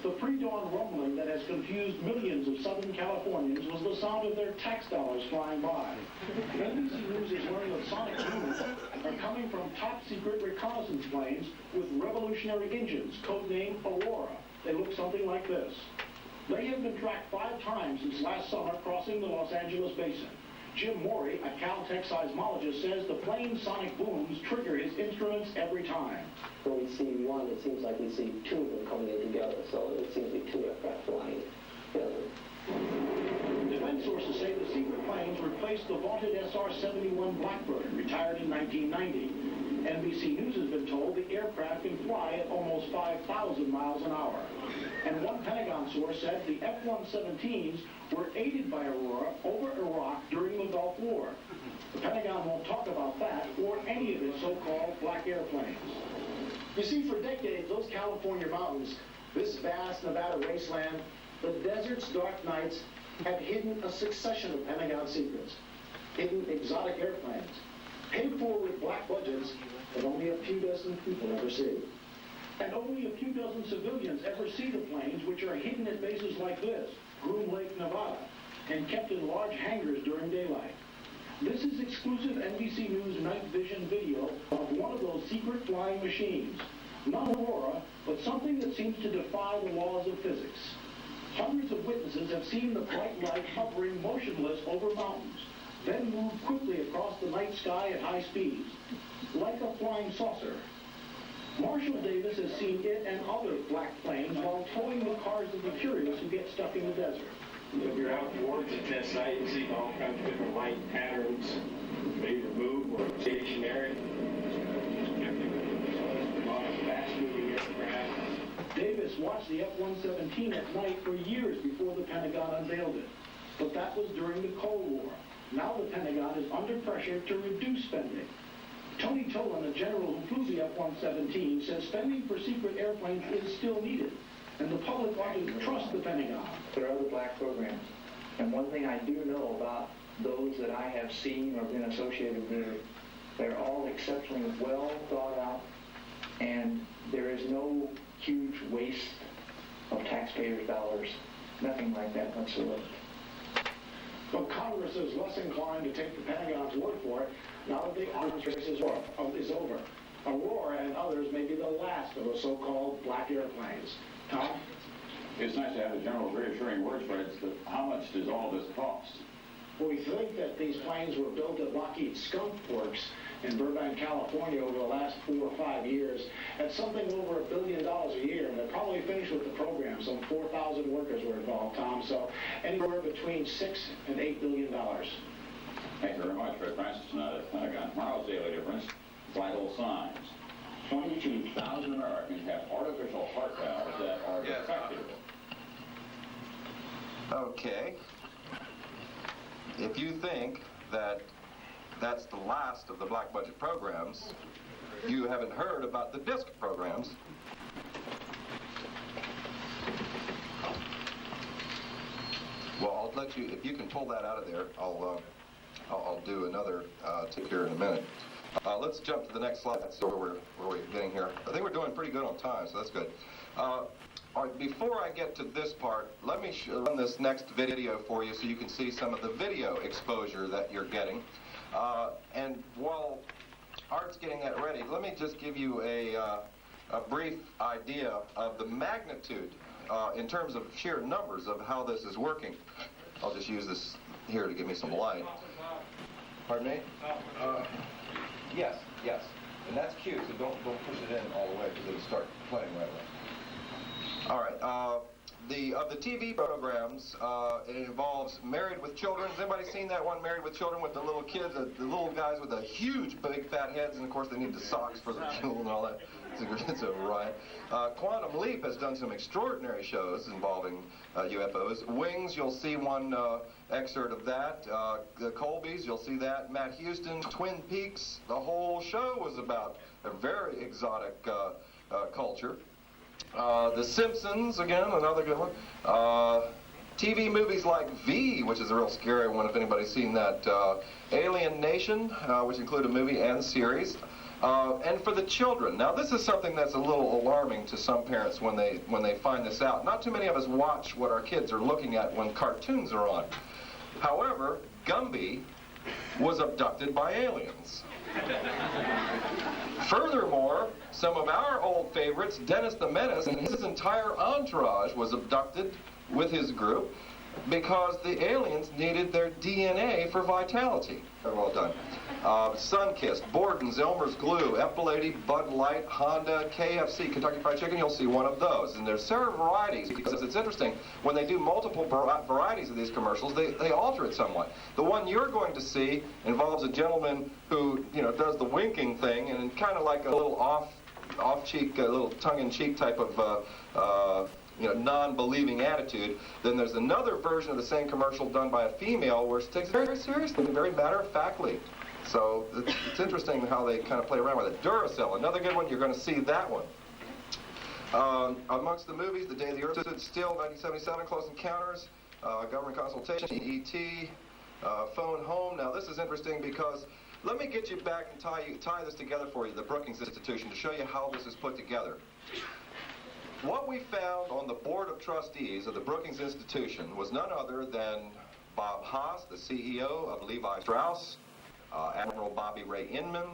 The pre-dawn rumbling that has confused millions of Southern Californians was the sound of their tax dollars flying by. NBC News is learning that sonic booms are coming from top-secret reconnaissance planes with revolutionary engines, codenamed Aurora. They look something like this. They have been tracked 5 times since last summer crossing the Los Angeles basin. Jim Morey, a Caltech seismologist, says the plane's sonic booms trigger his instruments every time. When we see one, it seems like we see 2 of them coming in together, so it seems to be 2 aircraft flying together. Defense sources say the secret planes replaced the vaunted SR-71 Blackbird, retired in 1990. NBC News has been told the aircraft can fly at almost 5,000 miles an hour. And one Pentagon source said the F-117s were aided by Aurora over Iraq during the Gulf War. The Pentagon won't talk about that or any of its so-called black airplanes. You see, for decades, those California mountains, this vast Nevada wasteland, the desert's dark nights have hidden a succession of Pentagon secrets, hidden exotic airplanes, paid for with black budgets that only a few dozen people ever see. And only a few dozen civilians ever see the planes, which are hidden at bases like this, Groom Lake, Nevada, and kept in large hangars during daylight. This is exclusive NBC News night vision video of one of those secret flying machines. Not Aurora, but something that seems to defy the laws of physics. Hundreds of witnesses have seen the bright light hovering motionless over mountains, then move quickly across the night sky at high speeds, like a flying saucer. Marshall Davis has seen it and other black planes while towing the cars of the curious who get stuck in the desert. If you're out in work at test site, you see all kinds of different light patterns, maybe move or stationary. A lot of fast-moving aircraft. Davis watched the F-117 at night for years before the Pentagon unveiled it. But that was during the Cold War. Now the Pentagon is under pressure to reduce spending. Tony Tolan, a general who flew the F-117, says spending for secret airplanes is still needed, and the public ought to trust the Pentagon. There are other black programs, and one thing I do know about those that I have seen or been associated with, they're all exceptionally well thought out, and there is no huge waste of taxpayers' dollars, nothing like that whatsoever. But Congress is less inclined to take the Pentagon's word for it now that the arms race is over. Aurora and others may be the last of the so-called black airplanes. Tom? It's nice to have the general's reassuring words, but how much does all this cost? We think that these planes were built at Lockheed Skunk Works in Burbank, California over the last 4 or 5 years at something over $1 billion a year, and they're probably finished with the program. Some 4,000 workers were involved, Tom, so anywhere between $6 and $8 billion. Thank you very much, Fred Francis, tonight at Pentagon. Tomorrow's Daily Difference, vital signs. 22,000 Americans have artificial heart valves that are defective. Okay. If you think that that's the last of the black budget programs, you haven't heard about the DISC programs. Well, I'll let you, if you can pull that out of there, I'll do another tip here in a minute. Let's jump to the next slide. That's where we're getting here. I think we're doing pretty good on time, so that's good. All right, before I get to this part, let me run this next video for you so you can see some of the video exposure that you're getting. And while Art's getting that ready, let me just give you a brief idea of the magnitude in terms of sheer numbers of how this is working. I'll just use this here to give me some light. Pardon me? Yes. And that's cute, so don't push it in all the way because it'll start playing right away. All right. Of the TV programs, it involves Married with Children. Has anybody seen that one, Married with Children, with the little kids, the little guys with the huge, big, fat heads, and of course they need the socks for the fuel and all that. It's a riot. Quantum Leap has done some extraordinary shows involving UFOs. Wings, you'll see one excerpt of that. The Colbys, you'll see that. Matt Houston, Twin Peaks, the whole show was about a very exotic culture. The Simpsons, again, another good one. TV movies like V, which is a real scary one if anybody's seen that. Alien Nation, which include a movie and series. And for the children. Now, this is something that's a little alarming to some parents when they find this out. Not too many of us watch what our kids are looking at when cartoons are on. However, Gumby was abducted by aliens. Furthermore, some of our old favorites, Dennis the Menace and his entire entourage was abducted with his group because the aliens needed their DNA for vitality. Very well done. Sunkist, Borden's, Elmer's Glue, Epilady, Bud Light, Honda, KFC, Kentucky Fried Chicken, you'll see one of those. And there's several varieties because it's interesting. When they do multiple varieties of these commercials, they alter it somewhat. The one you're going to see involves a gentleman who, does the winking thing and kind of like a little off-cheek, a little tongue-in-cheek type of non-believing attitude. Then there's another version of the same commercial done by a female where she takes it very seriously and very matter-of-factly. So it's interesting how they kind of play around with it. Duracell, another good one. You're going to see that one. Amongst the movies, The Day the Earth Stood Still, 1977, Close Encounters, Government Consultation, E.T., Phone Home. Now this is interesting because let me get you back and tie this together for you, the Brookings Institution, to show you how this is put together. What we found on the Board of Trustees of the Brookings Institution was none other than Bob Haas, the CEO of Levi Strauss, Admiral Bobby Ray Inman,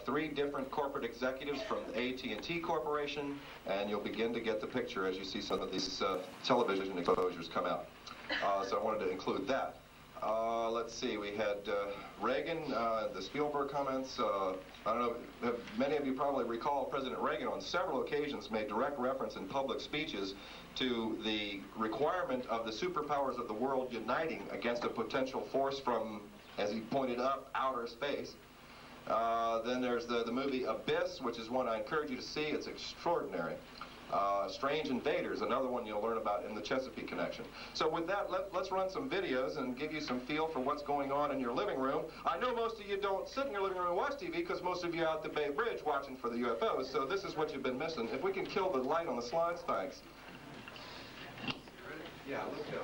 3 different corporate executives from the AT&T Corporation, and you'll begin to get the picture as you see some of these television exposures come out. So I wanted to include that. Let's see, we had Reagan, the Spielberg comments. I don't know, many of you probably recall President Reagan on several occasions made direct reference in public speeches to the requirement of the superpowers of the world uniting against a potential force from, as he pointed up, outer space. Then there's the movie Abyss, which is one I encourage you to see. It's extraordinary. Strange Invaders, another one you'll learn about in the Chesapeake Connection. So with that, let's run some videos and give you some feel for what's going on in your living room. I know most of you don't sit in your living room and watch TV because most of you are out at the Bay Bridge watching for the UFOs, so this is what you've been missing. If we can kill the light on the slides, thanks. Yeah, let's go.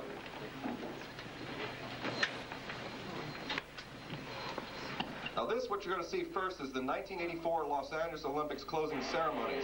Now this, what you're going to see first, is the 1984 Los Angeles Olympics closing ceremonies.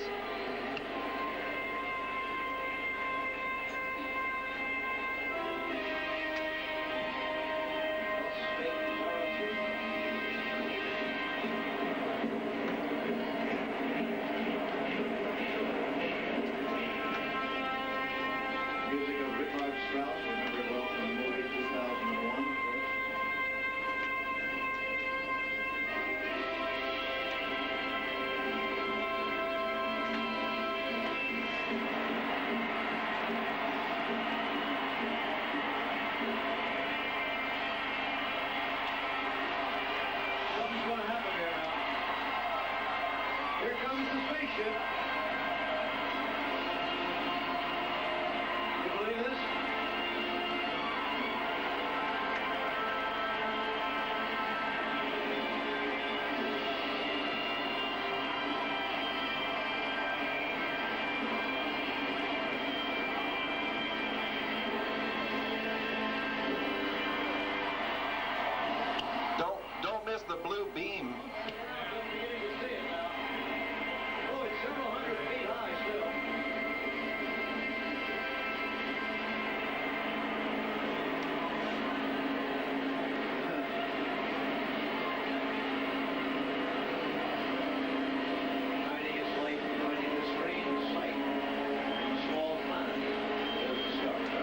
Don't miss the blue beam. Oh, it's several hundred feet high still. Finding its light, finding a strange sight in a small planet that was discovered.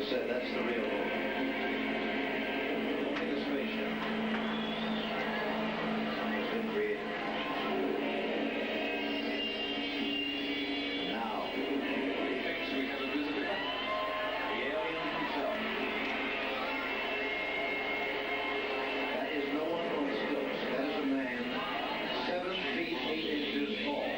Said that's the real one. Only the spaceship has been created. And now, thinks we have a visitor. The alien himself. That is no one on stilts. That is a man 7 feet 8 inches tall.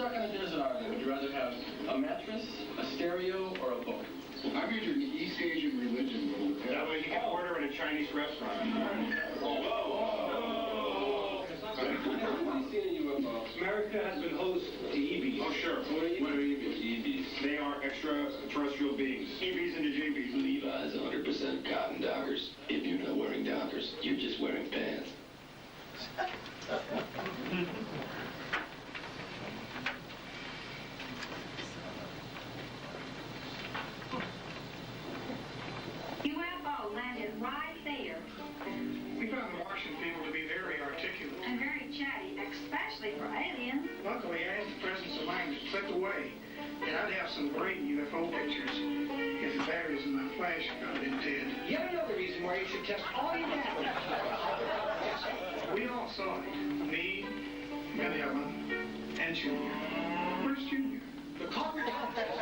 what kind of desert island would you rather have? A mattress, a stereo, or a book? I majored in East Asian religion. That way you can order in a Chinese restaurant. America has been host to EBs. Oh, sure. What are EBs? They are extraterrestrial beings. EBs and the JBs. Levi's 100% cotton dockers. If you're not wearing dockers, you're just wearing pants. UFO landed right there. We found the Martian people to be very articulate. And very chatty, especially for aliens. Luckily, I had the presence of mind to slip away, and I'd have some great UFO pictures if the batteries in my flash had been dead. Yet another reason why you should test all your batteries. We all saw it. Me, and Ellen, and Junior. Where's Junior? The copper test.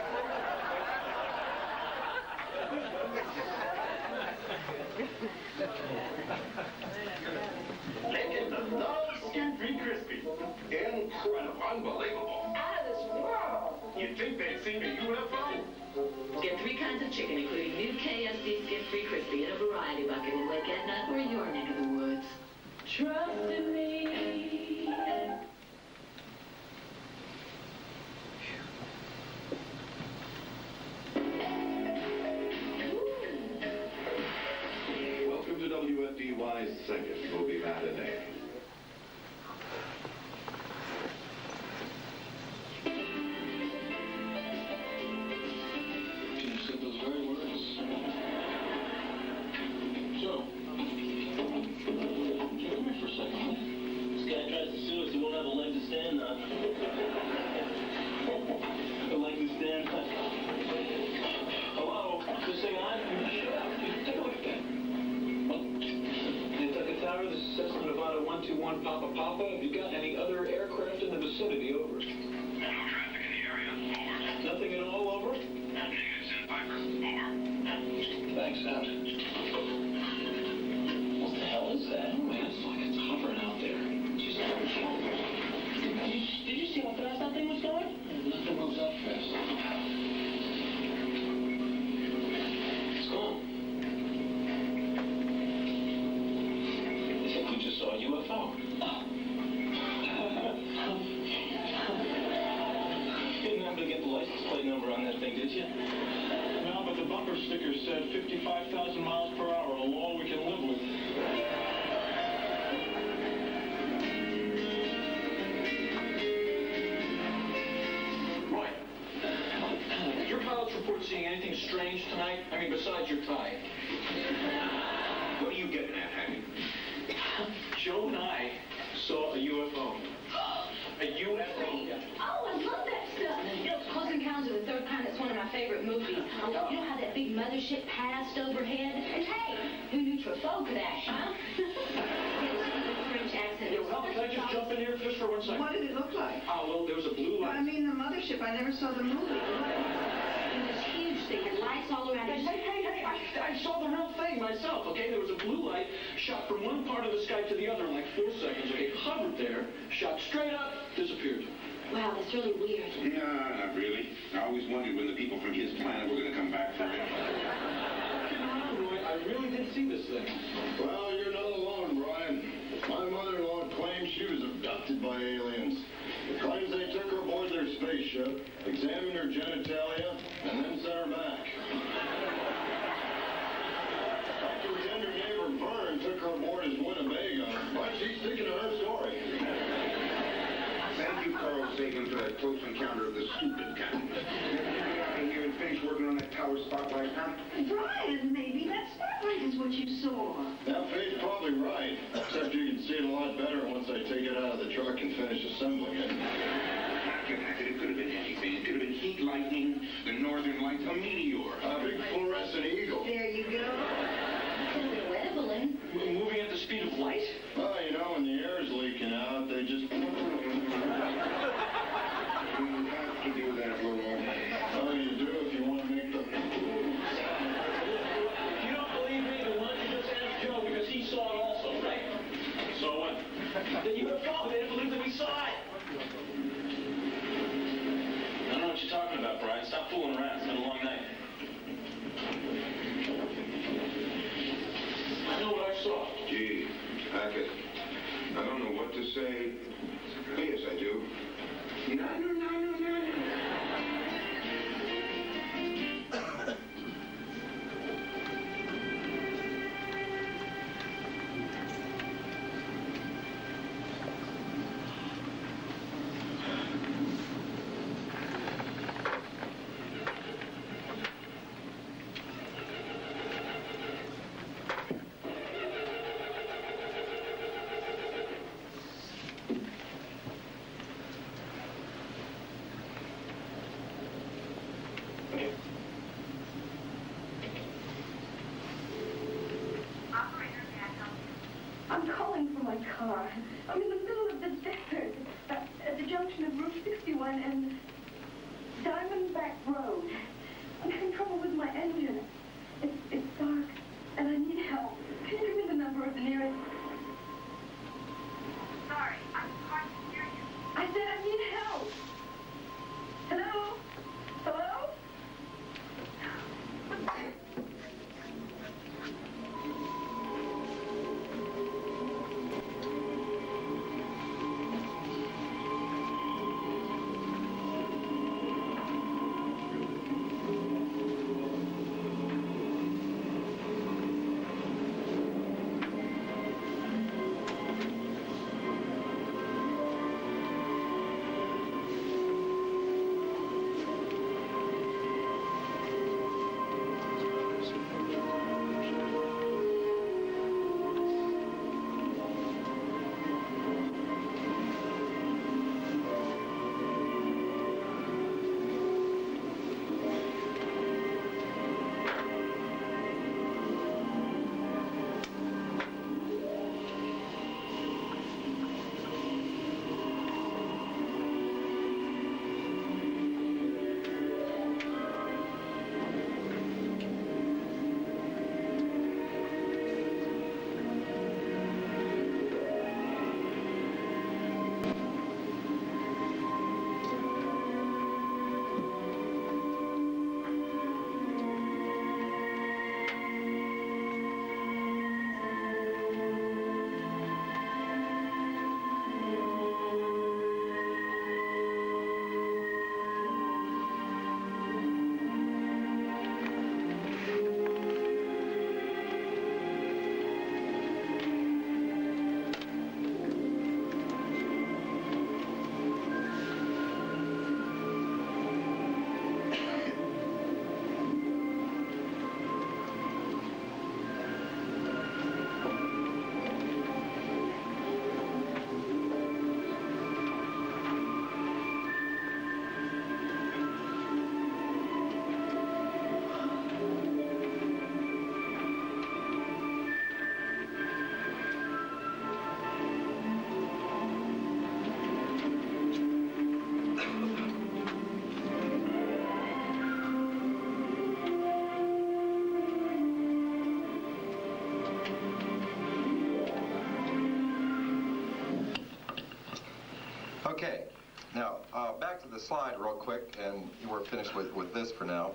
Making the those skin-free crispy. Incredible. Unbelievable. Out of this world. You'd think they'd seen a UFO. Get 3 kinds of chicken, including new KFC Skin-Free Crispy in a variety bucket in Lake Etna or your neck of the woods. Trust in me. Welcome to WFDY's second movie matinee. You said those very words. So, come here for a second, huh? This guy tries to sue us, he won't have a leg to stand on. A leg to stand on. Hello? Is this thing on? Shut up. Take a look at that. Nantucket Tower, this is Cessna Nevada 121 Papa Papa. Have you got any other aircraft in the vicinity? Over. No traffic in the area. Over. Nothing at all? Over? Negatives in Piper. Over. Thanks, out. What the hell is that? Oh, man, it's like it's hovering out there. Just did you see how fast that thing was going? Nothing moves that fast. It's gone. I think we just saw a UFO. Didn't happen to get the license plate number on that thing, did you? No, but the bumper sticker said 55,000 miles per hour, a law we can live with. Roy, your pilots report seeing anything strange tonight? I mean, besides your tie. What are you getting at, Happy? Joe and I saw a UFO. A UFO? Oh, I love that stuff. You know, Close Encounters of the Third Kind, that's one of my favorite movies. You know how that big mothership passed overhead? And hey, who knew Truffaut could act, huh? French accent. Yeah, well, can I just jump in here just for 1 second? What did it look like? Oh, well, there was a blue light. I mean, the mothership. I never saw the movie. It was huge. They had lights all around it. Hey, I saw the real thing myself, okay? There was a blue light shot from one part of the sky to the other in like 4 seconds, okay? Hovered there, shot straight up, disappeared. Wow, that's really weird. No, not really. I always wondered when the people from his planet were going to come back for it. Come on, Roy, I really did see this thing. Well, you're not alone, Brian. My mother-in-law claims she was abducted by aliens. Claims they took her aboard their spaceship, examined her genitalia, and then sent her back. Dr. Tender neighbor Vern took her aboard his Winnebago, but she's sticking to her story. Thank you, Carl Sagan, for that close encounter of the stupid kind. And you had finished working on that tower spotlight, huh? Brian, maybe that spotlight is what you saw. Now, Faye's probably right, except you can see it a lot better once I take it out of the truck and finish assembling it. It could have been anything. It could have been heat lightning, the northern lights, a meteor, a big fluorescent eagle. There you go. Could have been a weather balloon. Moving at the speed of light? Well, you know, when the air's leaking out, they just... You have to do that, Laurel. Oh, you do if you want to make the... If you don't believe me, then why don't you just ask Joe, because he saw it also, right? So what? The UFO, they didn't believe that we saw it. jacket. I don't know what to say. Yes, I do. No. I'm calling for my car. I'm in the middle of the desert at the junction of Route 61 and Diamondback Road. I'm having trouble with my engine. It's dark, and I need help. Can you give me the number of the nearest? Sorry, I'm hard to hear you. I said I need help. Hello? Hello? Okay, now back to the slide real quick, and we're finished with this for now.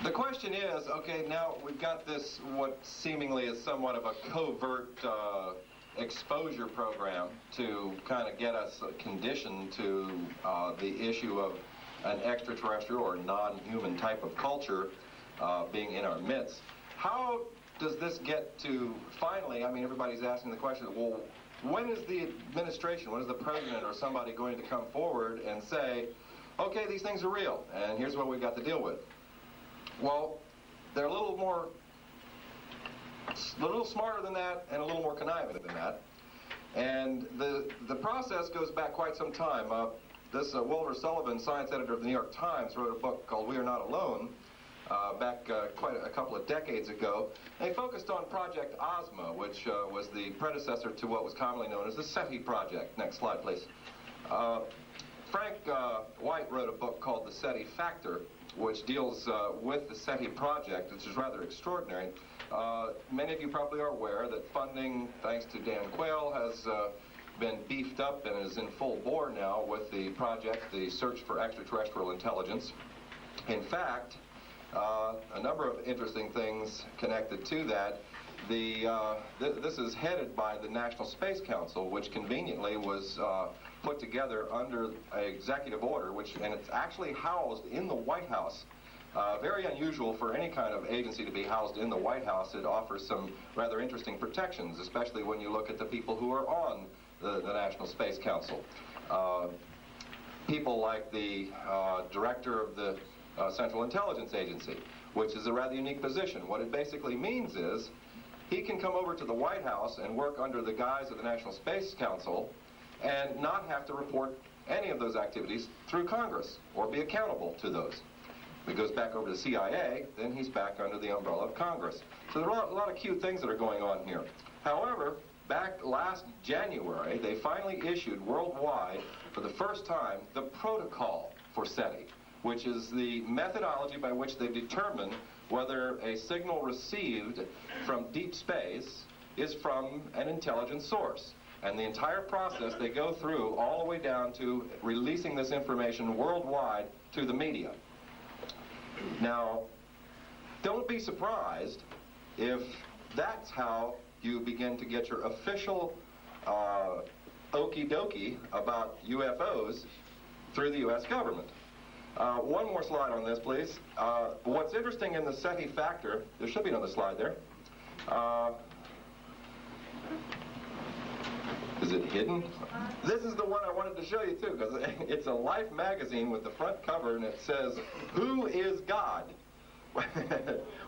The question is, okay, now we've got this, what seemingly is somewhat of a covert exposure program to kind of get us conditioned to the issue of an extraterrestrial or non-human type of culture being in our midst. How does this get to, finally, I mean, everybody's asking the question, well, when is the administration, when is the president or somebody going to come forward and say, okay, these things are real, and here's what we've got to deal with? Well, they're a little smarter than that and a little more conniving than that. And the process goes back quite some time. This Wilbur Sullivan, science editor of the New York Times, wrote a book called We Are Not Alone back quite a couple of decades ago. They focused on Project Ozma, which was the predecessor to what was commonly known as the SETI Project. Next slide, please. Frank White wrote a book called The SETI Factor, which deals with the SETI project, which is rather extraordinary. Many of you probably are aware that funding, thanks to Dan Quayle, has been beefed up and is in full bore now with the project, the Search for Extraterrestrial Intelligence. In fact, a number of interesting things connected to that. this is headed by the National Space Council, which conveniently was put together under an executive order, and it's actually housed in the White House. Very unusual for any kind of agency to be housed in the White House. It offers some rather interesting protections, especially when you look at the people who are on the National Space Council. People like the director of the Central Intelligence Agency, which is a rather unique position. What it basically means is he can come over to the White House and work under the guise of the National Space Council and not have to report any of those activities through Congress or be accountable to those. If he goes back over to the CIA, then he's back under the umbrella of Congress. So there are a lot of cute things that are going on here. However, back last January, they finally issued worldwide, for the first time, the protocol for SETI, which is the methodology by which they determine whether a signal received from deep space is from an intelligent source. And the entire process they go through all the way down to releasing this information worldwide to the media. Now, don't be surprised if that's how you begin to get your official okie dokie about UFOs through the U.S. government. One more slide on this, please. What's interesting in the SETI factor, there should be another slide there. Is it hidden? This is the one I wanted to show you too, because it's a Life magazine with the front cover, and it says, "Who is God?"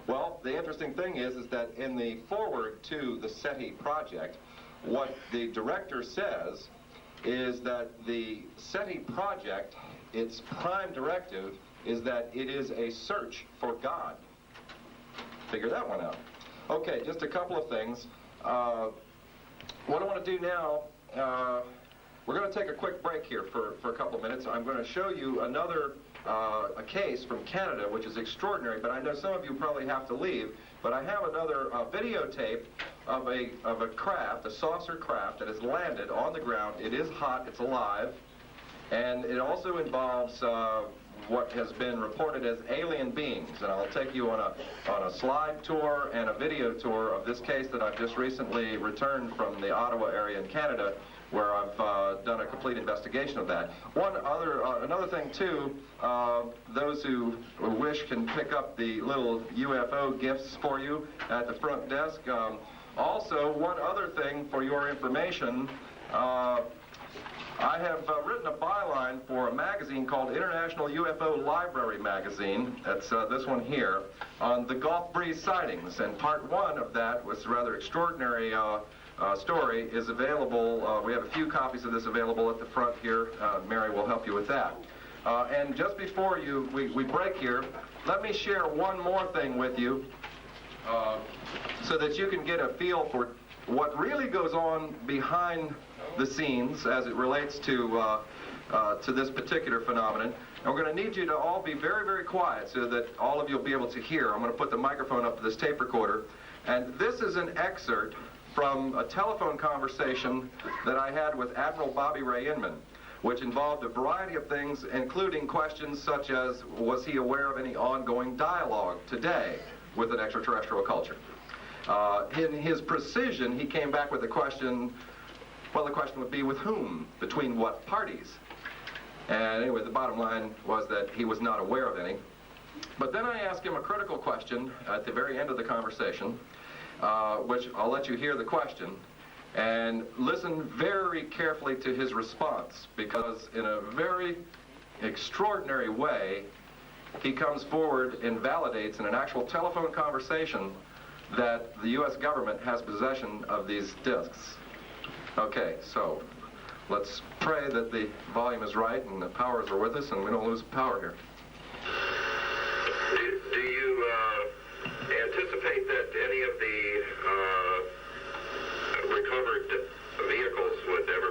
Well, the interesting thing is that in the foreword to the SETI project, what the director says is that the SETI project, its prime directive, is that it is a search for God. Figure that one out. Okay, just a couple of things. What I want to do now, we're going to take a quick break here for a couple of minutes. I'm going to show you another a case from Canada, which is extraordinary, but I know some of you probably have to leave. But I have another videotape of a craft, a saucer craft, that has landed on the ground. It is hot, it's alive, and it also involves what has been reported as alien beings. And I'll take you on a slide tour and a video tour of this case that I've just recently returned from the Ottawa area in Canada, where I've done a complete investigation of that. Another thing too, those who wish can pick up the little UFO gifts for you at the front desk. Also, one other thing for your information, I have written a byline for a magazine called International UFO Library Magazine. That's this one here, on the Gulf Breeze sightings. And part one of that was a rather extraordinary story is available. We have a few copies of this available at the front here. Mary will help you with that. And just before we break here, let me share one more thing with you so that you can get a feel for what really goes on behind the scenes as it relates to this particular phenomenon. And we're going to need you to all be very, very quiet so that all of you will be able to hear. I'm going to put the microphone up to this tape recorder. And this is an excerpt from a telephone conversation that I had with Admiral Bobby Ray Inman, which involved a variety of things, including questions such as, was he aware of any ongoing dialogue today with an extraterrestrial culture? In his precision, he came back with a question. Well, the question would be with whom? Between what parties? And anyway, the bottom line was that he was not aware of any. But then I asked him a critical question at the very end of the conversation, which I'll let you hear the question, and listen very carefully to his response, because in a very extraordinary way, he comes forward and validates in an actual telephone conversation that the U.S. government has possession of these discs. Okay, so let's pray that the volume is right and the powers are with us and we don't lose power here. Do you anticipate that any of the recovered vehicles would ever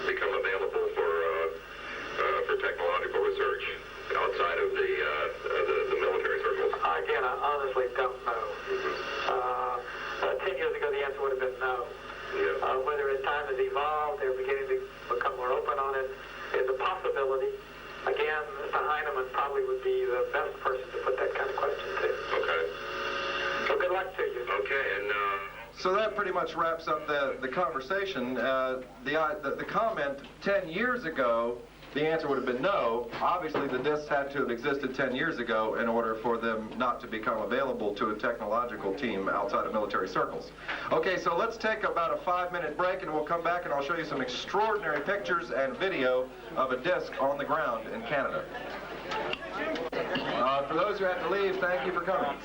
become available for technological research outside of the military circles? Again, I honestly don't know. 10 years ago, the answer would have been no. Yeah. Whether as time has evolved, they're beginning to become more open on it, is a possibility. Again, Mr. Heinemann probably would be the best person to put that kind of question to. Okay. Well, good luck to you. Okay, and So that pretty much wraps up the conversation. The comment 10 years ago, the answer would have been no. Obviously, the discs had to have existed 10 years ago in order for them not to become available to a technological team outside of military circles. Okay, so let's take about a 5-minute break, and we'll come back and I'll show you some extraordinary pictures and video of a disc on the ground in Canada. For those who had to leave, thank you for coming.